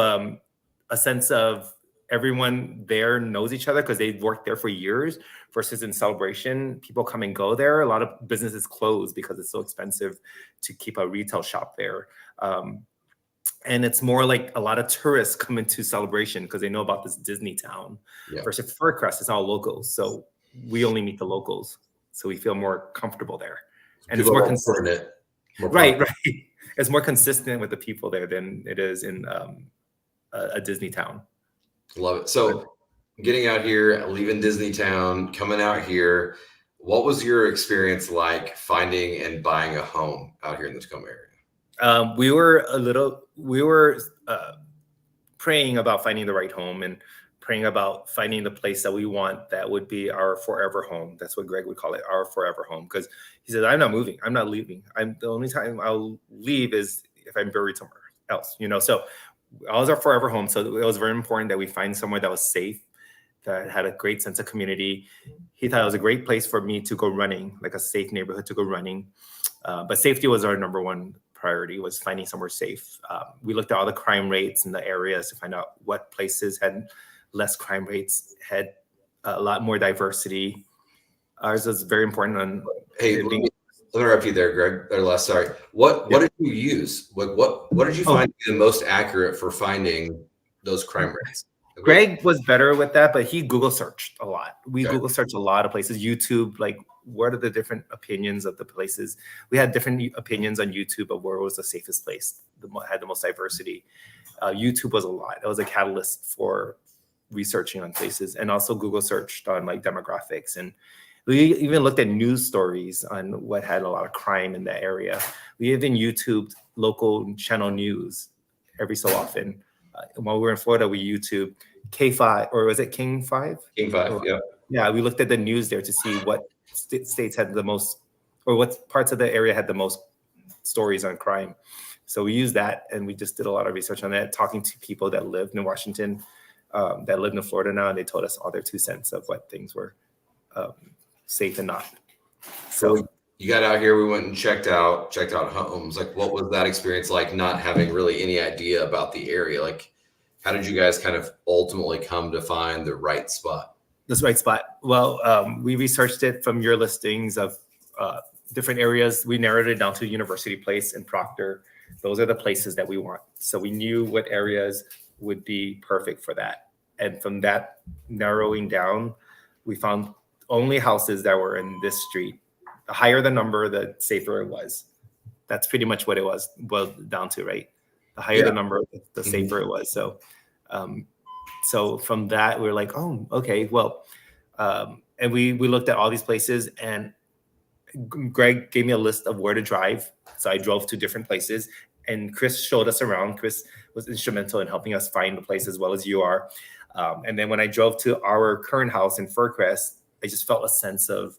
a sense of everyone there knows each other because they've worked there for years, versus in Celebration, people come and go there. A lot of businesses close because it's so expensive to keep a retail shop there. And it's more like a lot of tourists come into Celebration because they know about this Disney town. Yeah. Versus Fircrest, it's all locals. So we only meet the locals. So we feel more comfortable there. And people it's more consistent. Right. It's more consistent with the people there than it is in a Disney town. Love it. So getting out here, leaving Disney town, coming out here, what was your experience like finding and buying a home out here in the Tacoma area? We were praying about finding the right home and praying about finding the place that we want that would be our forever home. That's what Greg would call it, our forever home. Because he said, I'm not moving. I'm not leaving. The only time I'll leave is if I'm buried somewhere else, So ours our forever home. So it was very important that we find somewhere that was safe, that had a great sense of community. He thought it was a great place for me to go running, like a safe neighborhood to go running. But safety was our number one priority, was finding somewhere safe. We looked at all the crime rates in the areas to find out what places had less crime rates, had a lot more diversity. Ours was very important. Hey, let me interrupt you there, Greg, or Les, sorry. What did you use? What did you find to be the most accurate for finding those crime rates? Greg was better with that, but he Google searched a lot. We Google searched a lot of places. YouTube, like, what are the different opinions of the places? We had different opinions on YouTube of where was the safest place, had the most diversity. YouTube was a lot. It was a catalyst for researching on places, and also Google searched on like demographics, and we even looked at news stories on what had a lot of crime in that area. We even YouTubed local channel news every so often. While we were in Florida, we YouTube K5, or was it King 5? King 5, yeah. Yeah, we looked at the news there to see what states had the most, or what parts of the area had the most stories on crime. So we used that, and we just did a lot of research on that, talking to people that lived in Washington, that lived in Florida now, and they told us all their 2 cents of what things were safe and not. So you got out here, we went and checked out homes. Like, what was that experience like, not having really any idea about the area? Like, how did you guys kind of ultimately come to find the right spot? This right spot. Well, we researched it from your listings of different areas. We narrowed it down to University Place and Proctor. Those are the places that we want. So we knew what areas would be perfect for that. And from that narrowing down, we found only houses that were in this street. The higher the number, the safer it was. that's pretty much what it was boiled down to, right? The higher Yeah. the number, the safer it was. So, so from that, we were like, oh, okay, well, and we looked at all these places, and Greg gave me a list of where to drive. So I drove to different places, and Chris showed us around. Chris was instrumental in helping us find the place as well as you are. And then when I drove to our current house in Fircrest, I just felt a sense of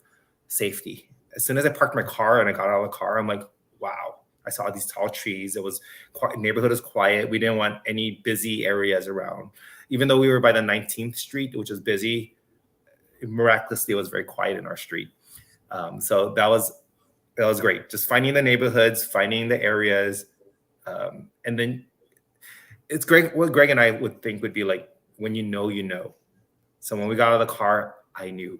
safety. As soon as I parked my car and I got out of the car, I'm like, wow, I saw these tall trees. It was quiet, neighborhood was quiet. We didn't want any busy areas around. Even though we were by the 19th Street, which was busy, miraculously it was very quiet in our street. So that was great. Just finding the neighborhoods, finding the areas. And then it's great. What Greg and I would think would be like, when you know, you know. So when we got out of the car, I knew.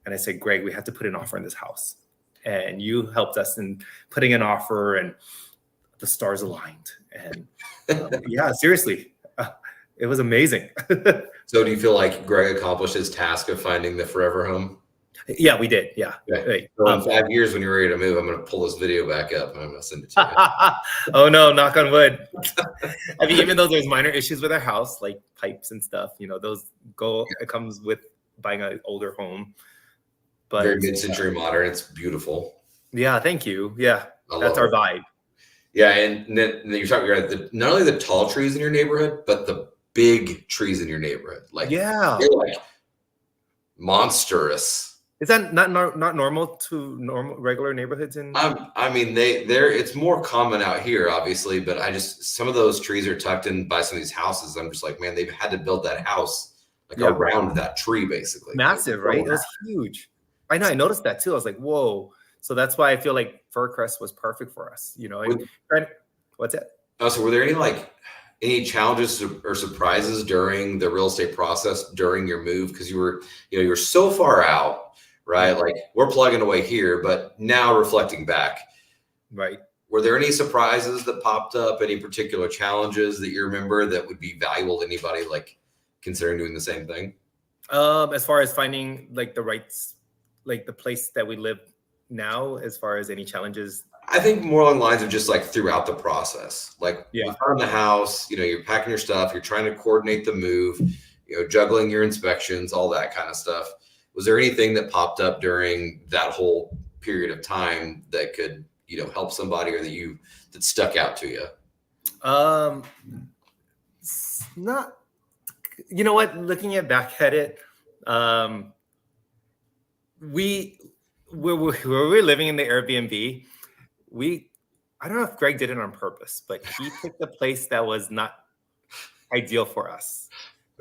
And I said, Greg, we have to put an offer in this house. And you helped us in putting an offer, and the stars aligned. And yeah, seriously, it was amazing. So do you feel like Greg accomplished his task of finding the forever home? Yeah, we did. Yeah. Okay. Right. So in 5 years, when you're ready to move, I'm going to pull this video back up and I'm going to send it to you. Oh no, knock on wood. I mean, even though there's minor issues with our house, like pipes and stuff, those it comes with buying an older home. But very mid-century modern. It's beautiful. Yeah, thank you. Yeah, that's our vibe. Yeah, and then you're talking about not only the tall trees in your neighborhood, but the big trees in your neighborhood. Like, yeah, they're like monstrous. Is that not normal to regular neighborhoods in? I mean, it's more common out here, obviously, but some of those trees are tucked in by some of these houses. I'm just like, man, they've had to build that house around that tree, basically. Massive, right? It was huge. I know. I noticed that too. I was like, whoa. So that's why I feel like Fircrest was perfect for us. What's it? Oh, so were there any challenges or surprises during the real estate process during your move? Because you were so far out, right? Like, we're plugging away here, but now reflecting back, right? Were there any surprises that popped up? Any particular challenges that you remember that would be valuable to anybody like considering doing the same thing? As far as finding like the rights, like the place that we live now, as far as any challenges, I think more along the lines of just like throughout the process, like you found the house, you're packing your stuff, you're trying to coordinate the move, juggling your inspections, all that kind of stuff. Was there anything that popped up during that whole period of time that could, help somebody, or that stuck out to you? Not, looking back at it, we were living in the Airbnb. I don't know if Greg did it on purpose, but he picked a place that was not ideal for us.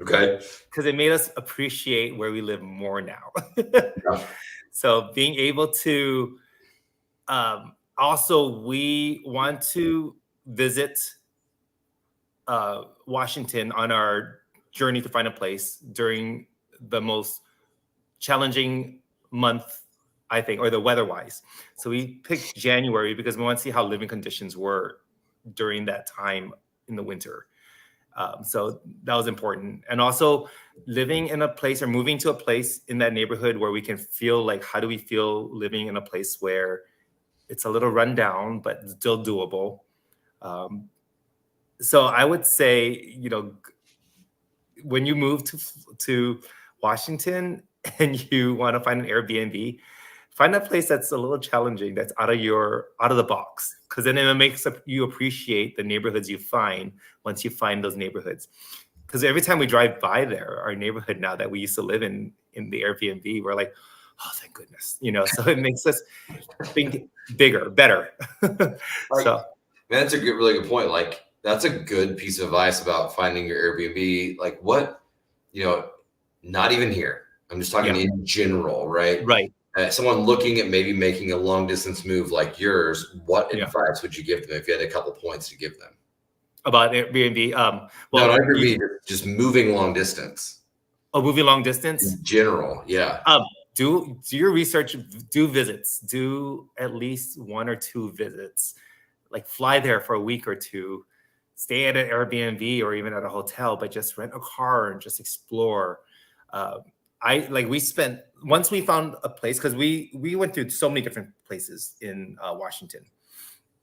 Okay. Because it made us appreciate where we live more now. Yeah. So being able to, also we want to visit Washington on our journey to find a place during the most challenging month, I think, or the weather-wise. So we picked January because we want to see how living conditions were during that time in the winter. So that was important. And also living in a place or moving to a place in that neighborhood where we can feel like, how do we feel living in a place where it's a little run down, but still doable? So I would say, when you move to Washington and you want to find an Airbnb, find a place that's a little challenging, that's out of the box, because then it makes you appreciate the neighborhoods you find once you find those neighborhoods. Because every time we drive by our neighborhood now that we used to live in the Airbnb, we're like, oh, thank goodness, so it makes us think bigger, better. So that's a really good point. Like, that's a good piece of advice about finding your Airbnb. Like, what, not even here, I'm just talking in general, right? Right. Someone looking at maybe making a long distance move like yours, what advice would you give them if you had a couple points to give them about Airbnb? Well, no, not Airbnb, just moving long distance. Oh, moving long distance in general, yeah. Do your research. Do visits. Do at least 1 or 2 visits. Like, fly there for a week or two. Stay at an Airbnb or even at a hotel, but just rent a car and just explore. Once we found a place, because we went through so many different places in Washington.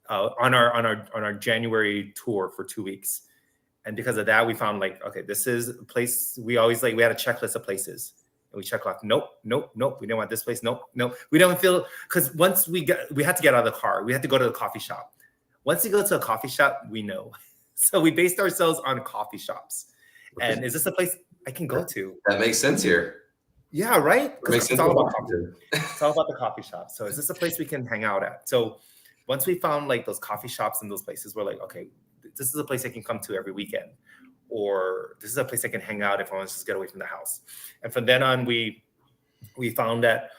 on our January tour for 2 weeks. And because of that, we found like, okay, this is a place we always like, we had a checklist of places. And we check off, nope. We didn't want this place. Nope. We don't feel, because once we had to get out of the car. We had to go to the coffee shop. Once you go to a coffee shop, we know. So we based ourselves on coffee shops. And is this a place I can go to? That makes sense here. Yeah, right? It's all about it's all about the coffee shop. So is this a place we can hang out at? So once we found like those coffee shops and those places, we're like, okay, this is a place I can come to every weekend. Or this is a place I can hang out if I want to just get away from the house. And from then on, we found that,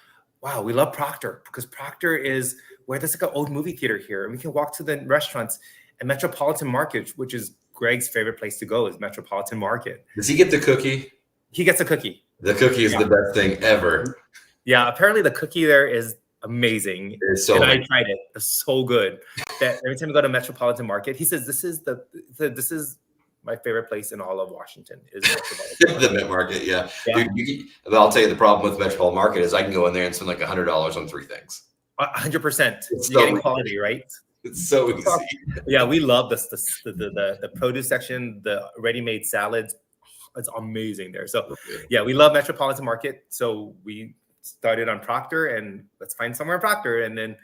wow, we love Proctor, because Proctor is where there's like an old movie theater here. And we can walk to the restaurants and Metropolitan Market, which is Greg's favorite place to go, is Metropolitan Market. Does he get the cookie? He gets a cookie. The cookie is the best thing ever. Yeah, apparently the cookie there is amazing. It's so I tried it. It's so good that every time we go to Metropolitan Market, he says, this is my favorite place in all of Washington is the Met Market. Yeah. Dude, I'll tell you, the problem with Metropolitan Market is I can go in there and spend like $100 on 3 things. 100%. You're getting quality, right? It's so easy. Yeah, we love the produce section, the ready-made salads. It's amazing there. So yeah, we love Metropolitan Market. So we started on Proctor, and let's find somewhere in Proctor. And then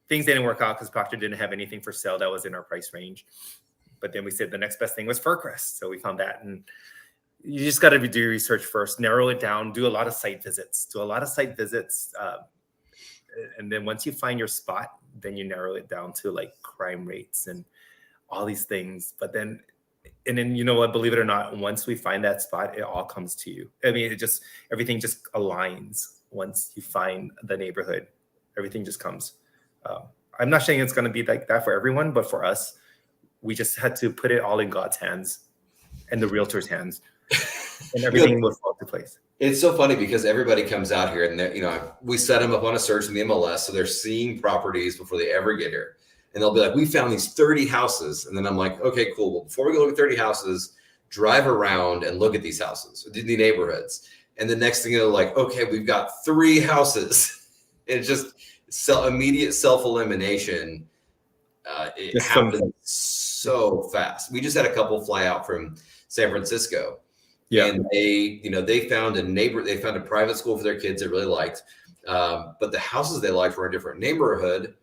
things didn't work out because Proctor didn't have anything for sale that was in our price range. But then we said the next best thing was Fircrest. So we found that. And you just got to do research first, narrow it down, do a lot of site visits. And then once you find your spot, then you narrow it down to like crime rates and all these things. But then, you know what, believe it or not, once we find that spot, it all comes to you. I mean, everything just aligns. Once you find the neighborhood, everything just comes. I'm not saying it's going to be like that for everyone, but for us, we just had to put it all in God's hands and the realtor's hands, and everything will fall into place. It's so funny because everybody comes out here and we set them up on a search in the MLS. So they're seeing properties before they ever get here. And they'll be like, we found these 30 houses. And then I'm like, okay, cool. Well, before we go look at 30 houses, drive around and look at these houses, the neighborhoods. And the next thing they're like, okay, we've got 3 houses. It's just immediate self-elimination. It happens so fast. We just had a couple fly out from San Francisco. Yeah. And they found a private school for their kids they really liked. But the houses they liked were in a different neighborhood.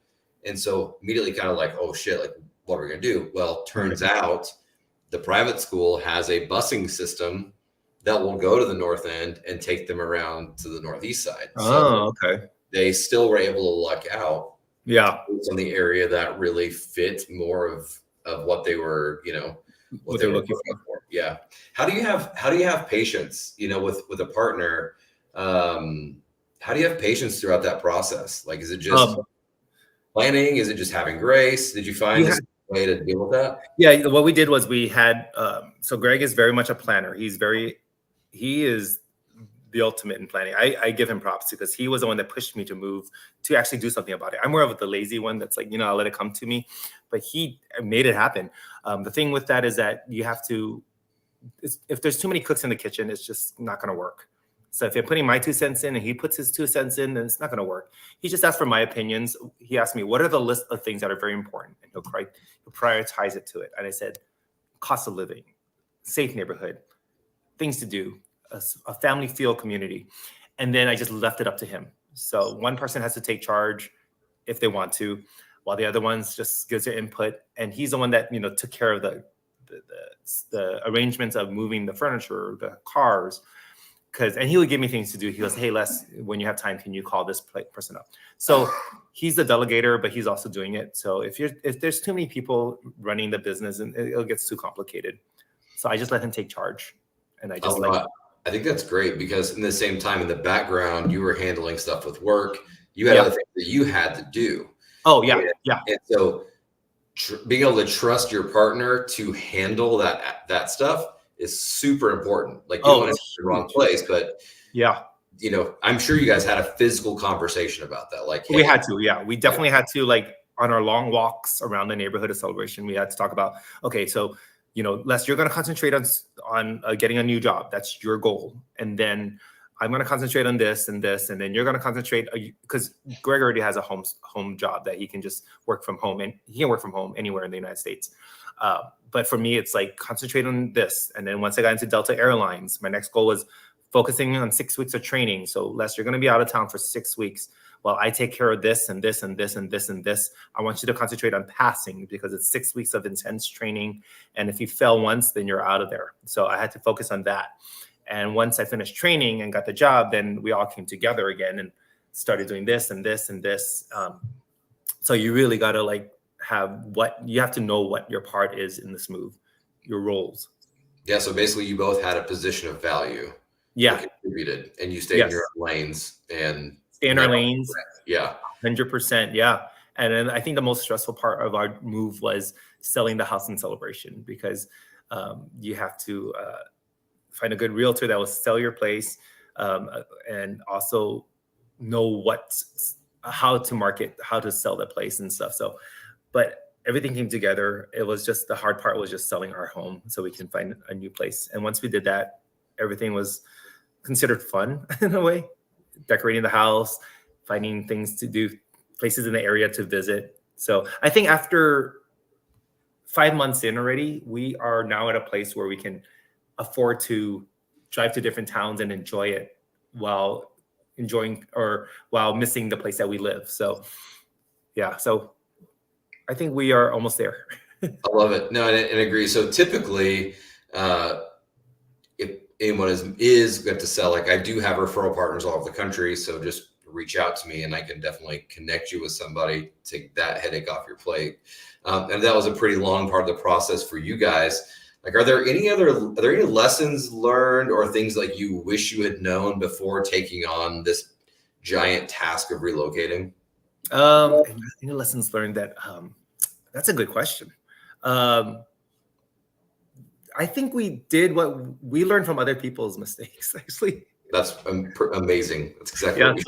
And so immediately kind of like, oh shit, like what are we going to do? Well, turns out the private school has a busing system that will go to the north end and take them around to the northeast side. Oh, okay. They still were able to luck out. Yeah. On the area that really fit more of what they were, what they were looking for. Yeah. How do you have patience, with a partner? How do you have patience throughout that process? Like, is it just planning? Is it just having grace? Did you find a way to deal with that? Yeah. What we did was we had, so Greg is very much a planner. He is the ultimate in planning. I give him props because he was the one that pushed me to move, to actually do something about it. I'm more of the lazy one that's like, I'll let it come to me, but he made it happen. The thing with that is that you have to, if there's too many cooks in the kitchen, it's just not going to work. So if you're putting my 2 cents in and he puts his 2 cents in, then it's not going to work. He just asked for my opinions. He asked me, what are the list of things that are very important? And he'll prioritize it to it. And I said, cost of living, safe neighborhood, things to do, a family feel community. And then I just left it up to him. So one person has to take charge if they want to, while the other ones just gives their input. And he's the one that, took care of the arrangements of moving the furniture, the cars, and he would give me things to do. He goes, hey, Les, when you have time, can you call this person up? So he's the delegator, but he's also doing it. So if there's too many people running the business, and it gets too complicated. So I just let him take charge. And I just I think that's great because in the same time, in the background, you were handling stuff with work. You had other things that you had to do. Oh, yeah. Yeah. And so being able to trust your partner to handle that stuff is super important. Like, you don't want to be in the wrong place, but yeah, I'm sure you guys had a physical conversation about that. Like, we had to, we definitely had to, like, on our long walks around the neighborhood of Celebration, we had to talk about, okay, so, Les, you're going to concentrate on getting a new job. That's your goal. And then I'm going to concentrate on this and this, and then you're going to concentrate, because Greg already has a home job that he can just work from home, and he can work from home anywhere in the United States. But for me, it's like concentrate on this. And then once I got into Delta Airlines, my next goal was focusing on 6 weeks of training. So Les, you're going to be out of town for 6 weeks while I take care of this and this and this and this and this. I want you to concentrate on passing, because it's 6 weeks of intense training. And if you fail once, then you're out of there. So I had to focus on that. And once I finished training and got the job, then we all came together again and started doing this and this and this. So you really got to like you have to know what your part is in this move, your roles. Yeah. So basically you both had a position of value. Yeah. Contributed, and you stayed in your own lanes and stay in our lanes. Yeah. 100%. Yeah. And then I think the most stressful part of our move was selling the house in Celebration, because you have to, find a good realtor that will sell your place, and also know how to market, how to sell the place and stuff. So, but everything came together. It was just, the hard part was just selling our home so we can find a new place. And once we did that, everything was considered fun in a way, decorating the house, finding things to do, places in the area to visit. So I think after 5 months in already, we are now at a place where we can afford to drive to different towns and enjoy it while missing the place that we live. So yeah, so I think we are almost there. I love it. No, and agree. So typically, if anyone is good to sell, like I do have referral partners all over the country, so just reach out to me and I can definitely connect you with somebody, take that headache off your plate. And that was a pretty long part of the process for you guys. Like, are there any lessons learned or things like you wish you had known before taking on this giant task of relocating? Any lessons learned that's a good question. I think we did what we learned from other people's mistakes, actually. That's amazing. That's exactly what we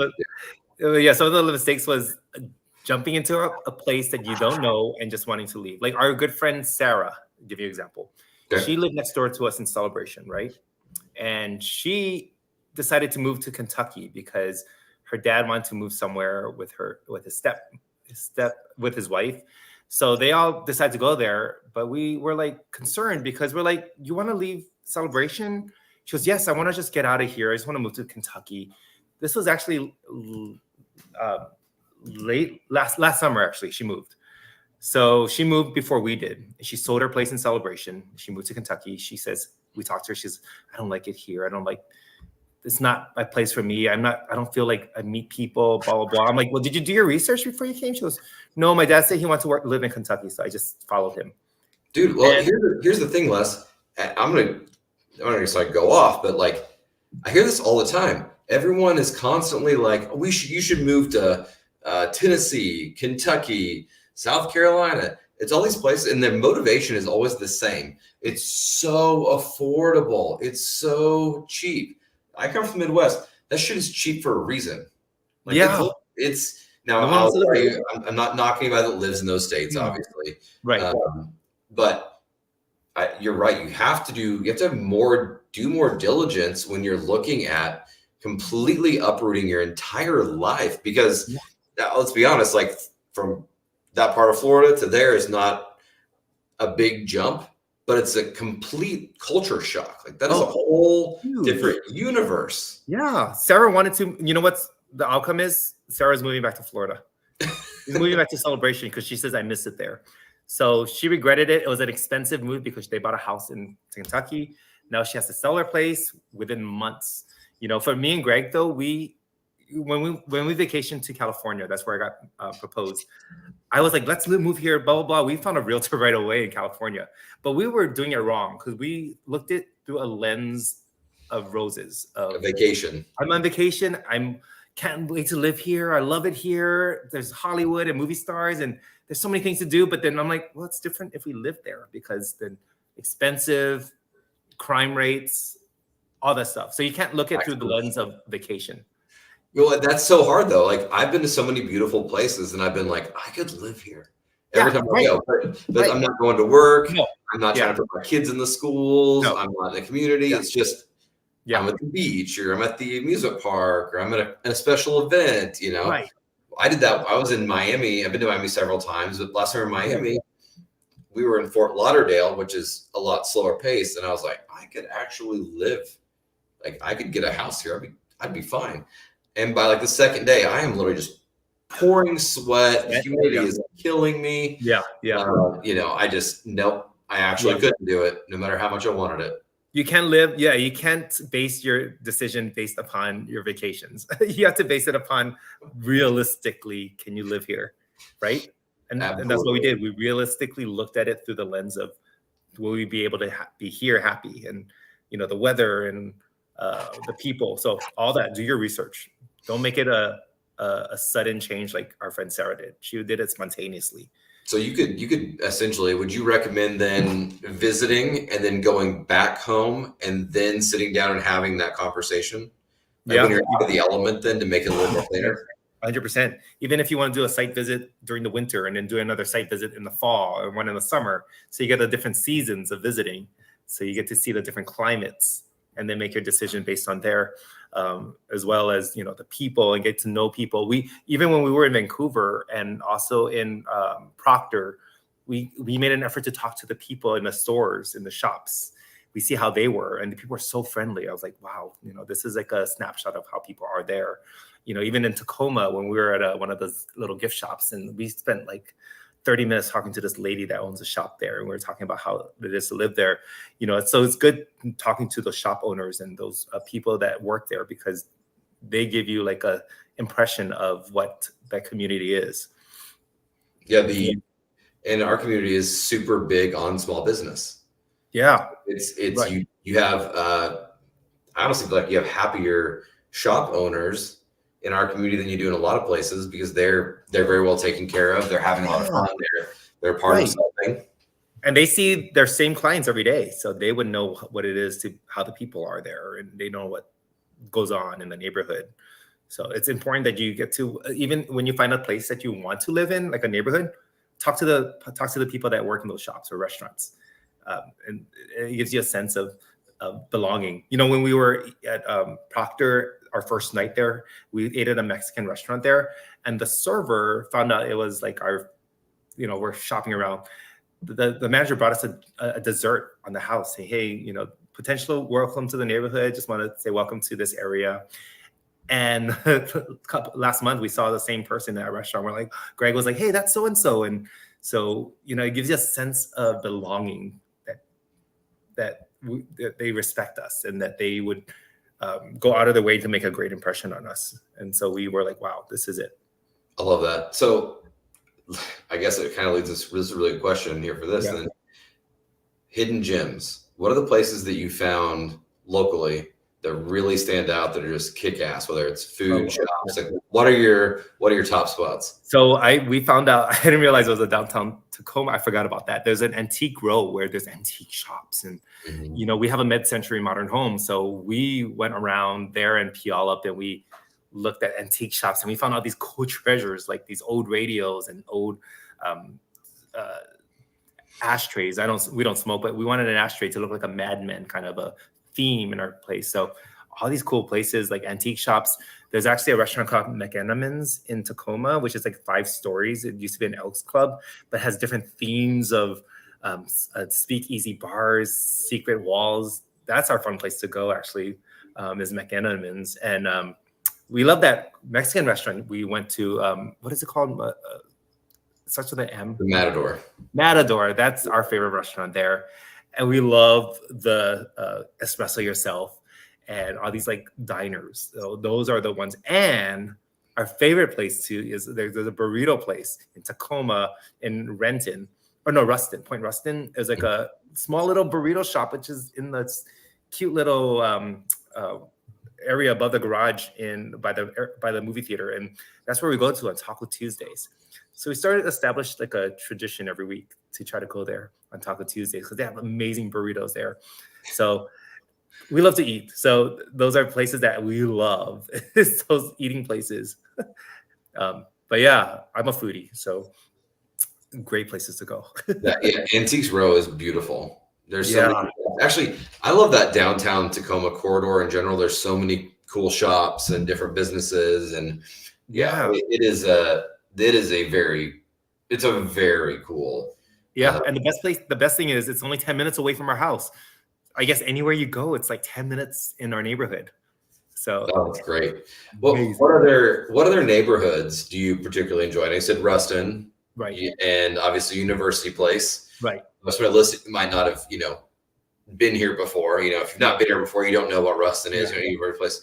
did. Yeah, some of the mistakes was jumping into a place that you don't know and just wanting to leave. Like our good friend Sarah, I'll give you an example. Okay. She lived next door to us in Celebration, right? And she decided to move to Kentucky because her dad wanted to move somewhere with his wife. So they all decided to go there, but we were like concerned because we're like, you want to leave Celebration? She goes, yes, I want to just get out of here. I just want to move to Kentucky. This was actually late last summer, actually, she moved. So she moved before we did. She sold her place in Celebration. She moved to Kentucky. She says, we talked to her. She says, I don't like it here. It's not my place for me. I don't feel like I meet people, blah, blah, blah. I'm like, well, did you do your research before you came? She goes, no, my dad said he wants to live in Kentucky. So I just followed him. Dude, well, here's the thing, Les. I'm going to go off, but like, I hear this all the time. Everyone is constantly like, you should move to Tennessee, Kentucky, South Carolina. It's all these places, and their motivation is always the same. It's so affordable. It's so cheap. I come from the Midwest. That shit is cheap for a reason. Like, yeah. It's now. I'm not knocking anybody that lives in those states, obviously. Right. But you're right. You have to do more diligence when you're looking at completely uprooting your entire life, because let's be honest, like from that part of Florida to there is not a big jump, but it's a complete culture shock. Like that is a whole different universe. Yeah. Sarah wanted to, you know what the outcome is? Sarah's moving back to Florida. She's moving back to Celebration because she says, I miss it there. So she regretted it. It was an expensive move because they bought a house in Kentucky. Now she has to sell her place within months. You know, for me and Greg, though, when we vacationed to California, that's where I got proposed. I was like, let's move here, blah, blah, blah. We found a realtor right away in California, but we were doing it wrong because we looked it through a lens of roses. A vacation. I'm on vacation. Can't wait to live here. I love it here. There's Hollywood and movie stars, and there's so many things to do. But then I'm like, well, it's different if we live there because then expensive, crime rates, all that stuff. So you can't look at it through the lens of vacation. Well, that's so hard though. Like I've been to so many beautiful places and I've been like, I could live here every time I go, but I'm not going to work. No. I'm not trying to put my kids in the schools. No. I'm not in the community. Yeah. It's just, I'm at the beach, or I'm at the amusement park, or I'm at a special event, you know. Right. I did that. I was in Miami. I've been to Miami several times, but last time in Miami, we were in Fort Lauderdale, which is a lot slower paced. And I was like, I could actually live. Like, I could get a house here. I'd be fine. And by like the second day, I am literally just pouring sweat. The humidity is killing me. Yeah. You know, nope. I actually couldn't do it, no matter how much I wanted it. You can't live. Yeah, you can't base your decision based upon your vacations. You have to base it upon realistically, can you live here, right? And that's what we did. We realistically looked at it through the lens of, will we be able to be here happy, and you know, the weather and the people. So all that. Do your research. Don't make it a sudden change like our friend Sarah did. She did it spontaneously. So you could essentially, would you recommend then visiting and then going back home and then sitting down and having that conversation? Like when you're out of the element, then to make it a little more clear? 100%. Even if you want to do a site visit during the winter and then do another site visit in the fall or one in the summer. So you get the different seasons of visiting. So you get to see the different climates and then make your decision based on there, as well as, you know, the people, and get to know people. Even when we were in Vancouver and also in Proctor, we made an effort to talk to the people in the stores, in the shops. We see how they were, and the people were so friendly. I was like, wow, you know, this is like a snapshot of how people are there. You know, even in Tacoma, when we were at one of those little gift shops, and we spent like 30 minutes talking to this lady that owns a shop there, and we were talking about how it is to live there. You know, so it's good talking to those shop owners and those people that work there, because they give you like a impression of what that community is. Yeah, and our community is super big on small business. Yeah, it's right. You have I honestly feel like you have happier shop owners in our community than you do in a lot of places, because they're very well taken care of. They're having a lot of fun. They're part of something. And they see their same clients every day. So they would know what it is to how the people are there, and they know what goes on in the neighborhood. So it's important that you get to, even when you find a place that you want to live in, like a neighborhood, talk to the people that work in those shops or restaurants. And it gives you a sense of belonging. You know, when we were at Proctor, our first night there, we ate at a Mexican restaurant there, and the server found out it was like we're shopping around. The manager brought us a dessert on the house, saying, hey, you know, potential welcome to the neighborhood. Just want to say welcome to this area. And last month we saw the same person at a restaurant. We're like, Greg was like, hey, that's so and so. And so, you know, it gives you a sense of belonging, that they respect us, and that they would go out of their way to make a great impression on us. And so we were like, wow, this is it. I love that. So I guess it kind of leads us, this is a really good question here for this. Yeah. Then hidden gems. What are the places that you found locally that really stand out, that are just kick ass, whether it's food, shops? Like, what are your top spots? So we found out, I didn't realize it was a downtown Tacoma. I forgot about that. There's an antique row where there's antique shops, and you know, we have a mid-century modern home. So we went around there and Puyallup, and we looked at antique shops, and we found out these cool treasures, like these old radios and old ashtrays. We don't smoke, but we wanted an ashtray to look like a Mad Men kind of a theme in our place. So all these cool places, like antique shops. There's actually a restaurant called McEnamins in Tacoma, which is like 5 stories. It used to be an Elks Club, but has different themes of speakeasy bars, secret walls. That's our fun place to go, actually, is McEnamins. And we love that Mexican restaurant we went to. What is it called? It starts with an M. The Matador. Matador. That's our favorite restaurant there. And we love the espresso yourself and all these like diners. So those are the ones. And our favorite place too is there's a burrito place in Tacoma, in Ruston, Point Ruston. There's like a small little burrito shop, which is in this cute little area above the garage by the movie theater. And that's where we go to on Taco Tuesdays. So we established like a tradition every week to try to go there on Taco Tuesdays, because they have amazing burritos there. So we love to eat. So those are places that we love, is those eating places. But yeah, I'm a foodie, so great places to go. Yeah, Antiques Row is beautiful. There's so many Actually, I love that downtown Tacoma corridor in general. There's so many cool shops and different businesses, and Yeah. it's a very cool. Yeah. And the best thing is it's only 10 minutes away from our house. I guess anywhere you go, it's like 10 minutes in our neighborhood. So Oh, that's great. Well, amazing. what other neighborhoods do you particularly enjoy? And I said Ruston, Right. and obviously University Place. Right. Most of my list might not have, been here before. If you've not been here before, you don't know what Ruston is. Yeah. University Place.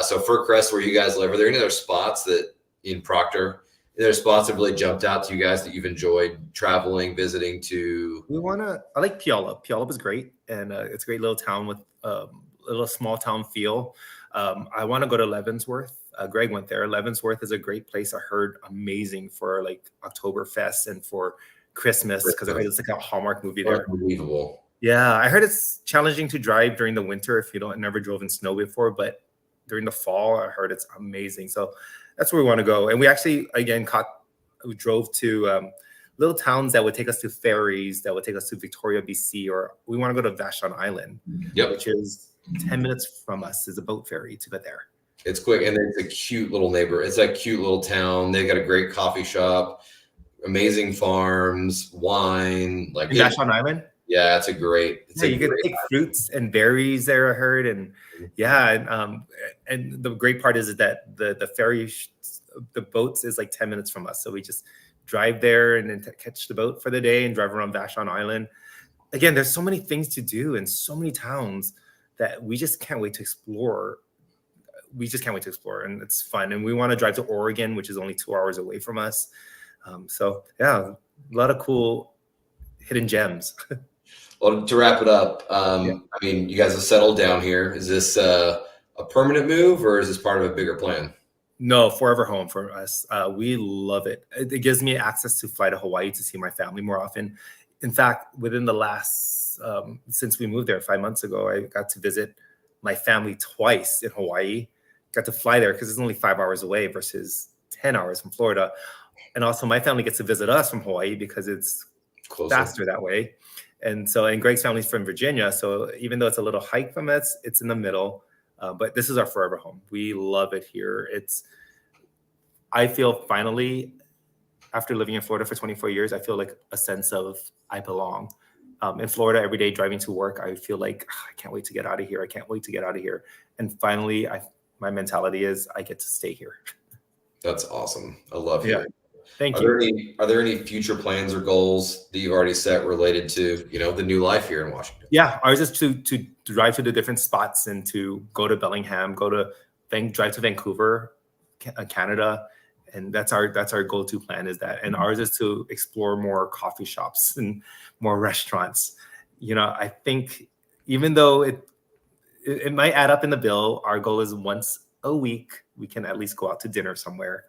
So Fir Crest, where you guys live, are there any other spots that in Proctor? Are there spots that really jumped out to you guys that you've enjoyed traveling, visiting to? I like Puyallup. Puyallup is great. And it's a great little town with a little small town feel. I want to go to Leavenworth. Greg went there. Leavenworth is a great place. I heard amazing for like Oktoberfest and for Christmas because I heard it's like a Hallmark movie there. Unbelievable. Yeah, I heard it's challenging to drive during the winter if you never drove in snow before, but during the fall, I heard it's amazing. So that's where we want to go. And we actually, again, we drove to little towns that would take us to ferries, that would take us to Victoria, BC, or we want to go to Vashon Island, which is 10 minutes from us, is a boat ferry to get there. It's quick, and it's a cute little neighborhood. It's a cute little town. They got a great coffee shop, amazing farms, wine. Like Vashon Island? Yeah, it's a great. You can take fruits and berries there, I heard, and and the great part is that the ferry, the boats is like 10 minutes from us, so we just drive there and then catch the boat for the day and drive around Vashon Island. Again, there's so many things to do and so many towns that we just can't wait to explore. And it's fun. And we want to drive to Oregon, which is only 2 hours away from us. So yeah, a lot of cool hidden gems. Well, to wrap it up, I mean, you guys have settled down here. Is this a permanent move, or is this part of a bigger plan? No, forever home for us. We love it. It gives me access to fly to Hawaii to see my family more often. In fact, within the last, since we moved there 5 months ago, I got to visit my family twice in Hawaii. Got to fly there because it's only 5 hours away versus 10 hours from Florida. And also my family gets to visit us from Hawaii because it's closer, faster that way. And Greg's family's from Virginia. So even though it's a little hike from us, it's in the middle. But this is our forever home. We love it here. I feel finally, after living in Florida for 24 years, I feel like a sense of I belong. In Florida, every day driving to work, I feel like I can't wait to get out of here. I can't wait to get out of here. And finally, my mentality is I get to stay here. That's awesome. I love it. Thank you. Are there any future plans or goals that you've already set related to, the new life here in Washington? Yeah, ours is to drive to the different spots and to go to Bellingham, drive to Vancouver, Canada. And that's our go-to plan is that. And ours is to explore more coffee shops and more restaurants. I think even though it might add up in the bill, our goal is once a week, we can at least go out to dinner somewhere,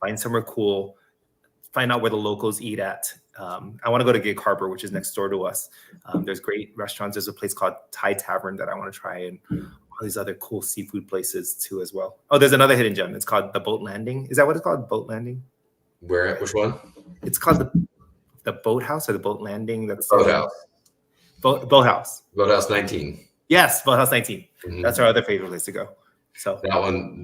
find somewhere cool, find out where the locals eat at. I want to go to Gig Harbor, which is next door to us. There's great restaurants. There's a place called Thai Tavern that I want to try, and all these other cool seafood places too as well. Oh, there's another hidden gem. It's called the Boat Landing. Is that what it's called? Boat Landing? Where? Which one? It's called the Boathouse or the Boat Landing. That's Boathouse. Boathouse. Boathouse 19. Yes, Boathouse 19. That's our other favorite place to go. So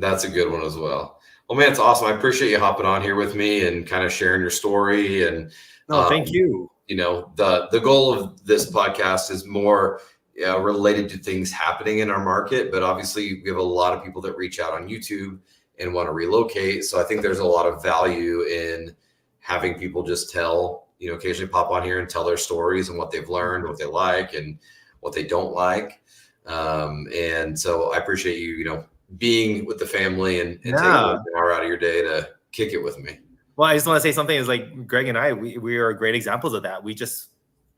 that's a good one as well. Well, man, it's awesome. I appreciate you hopping on here with me and kind of sharing your story. And thank you. The goal of this podcast is more related to things happening in our market, but obviously we have a lot of people that reach out on YouTube and want to relocate. So I think there's a lot of value in having people just tell, occasionally pop on here and tell their stories and what they've learned, what they like and what they don't like. And so I appreciate you, being with the family and taking an hour out of your day to kick it with me. Well, I just want to say something is like Greg and I, we are great examples of that. We just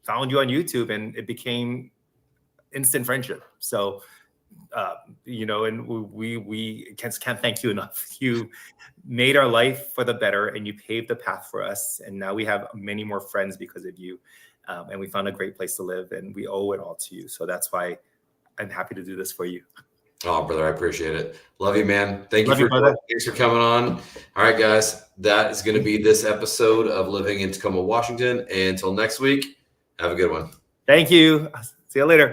found you on YouTube and it became instant friendship. So, and we can't thank you enough. You made our life for the better and you paved the path for us. And now we have many more friends because of you. And we found a great place to live and we owe it all to you. So that's why I'm happy to do this for you. Oh, brother, I appreciate it. Love you, man. Thanks for coming on. All right, guys, that is going to be this episode of Living in Tacoma, Washington. And until next week, have a good one. Thank you. See you later.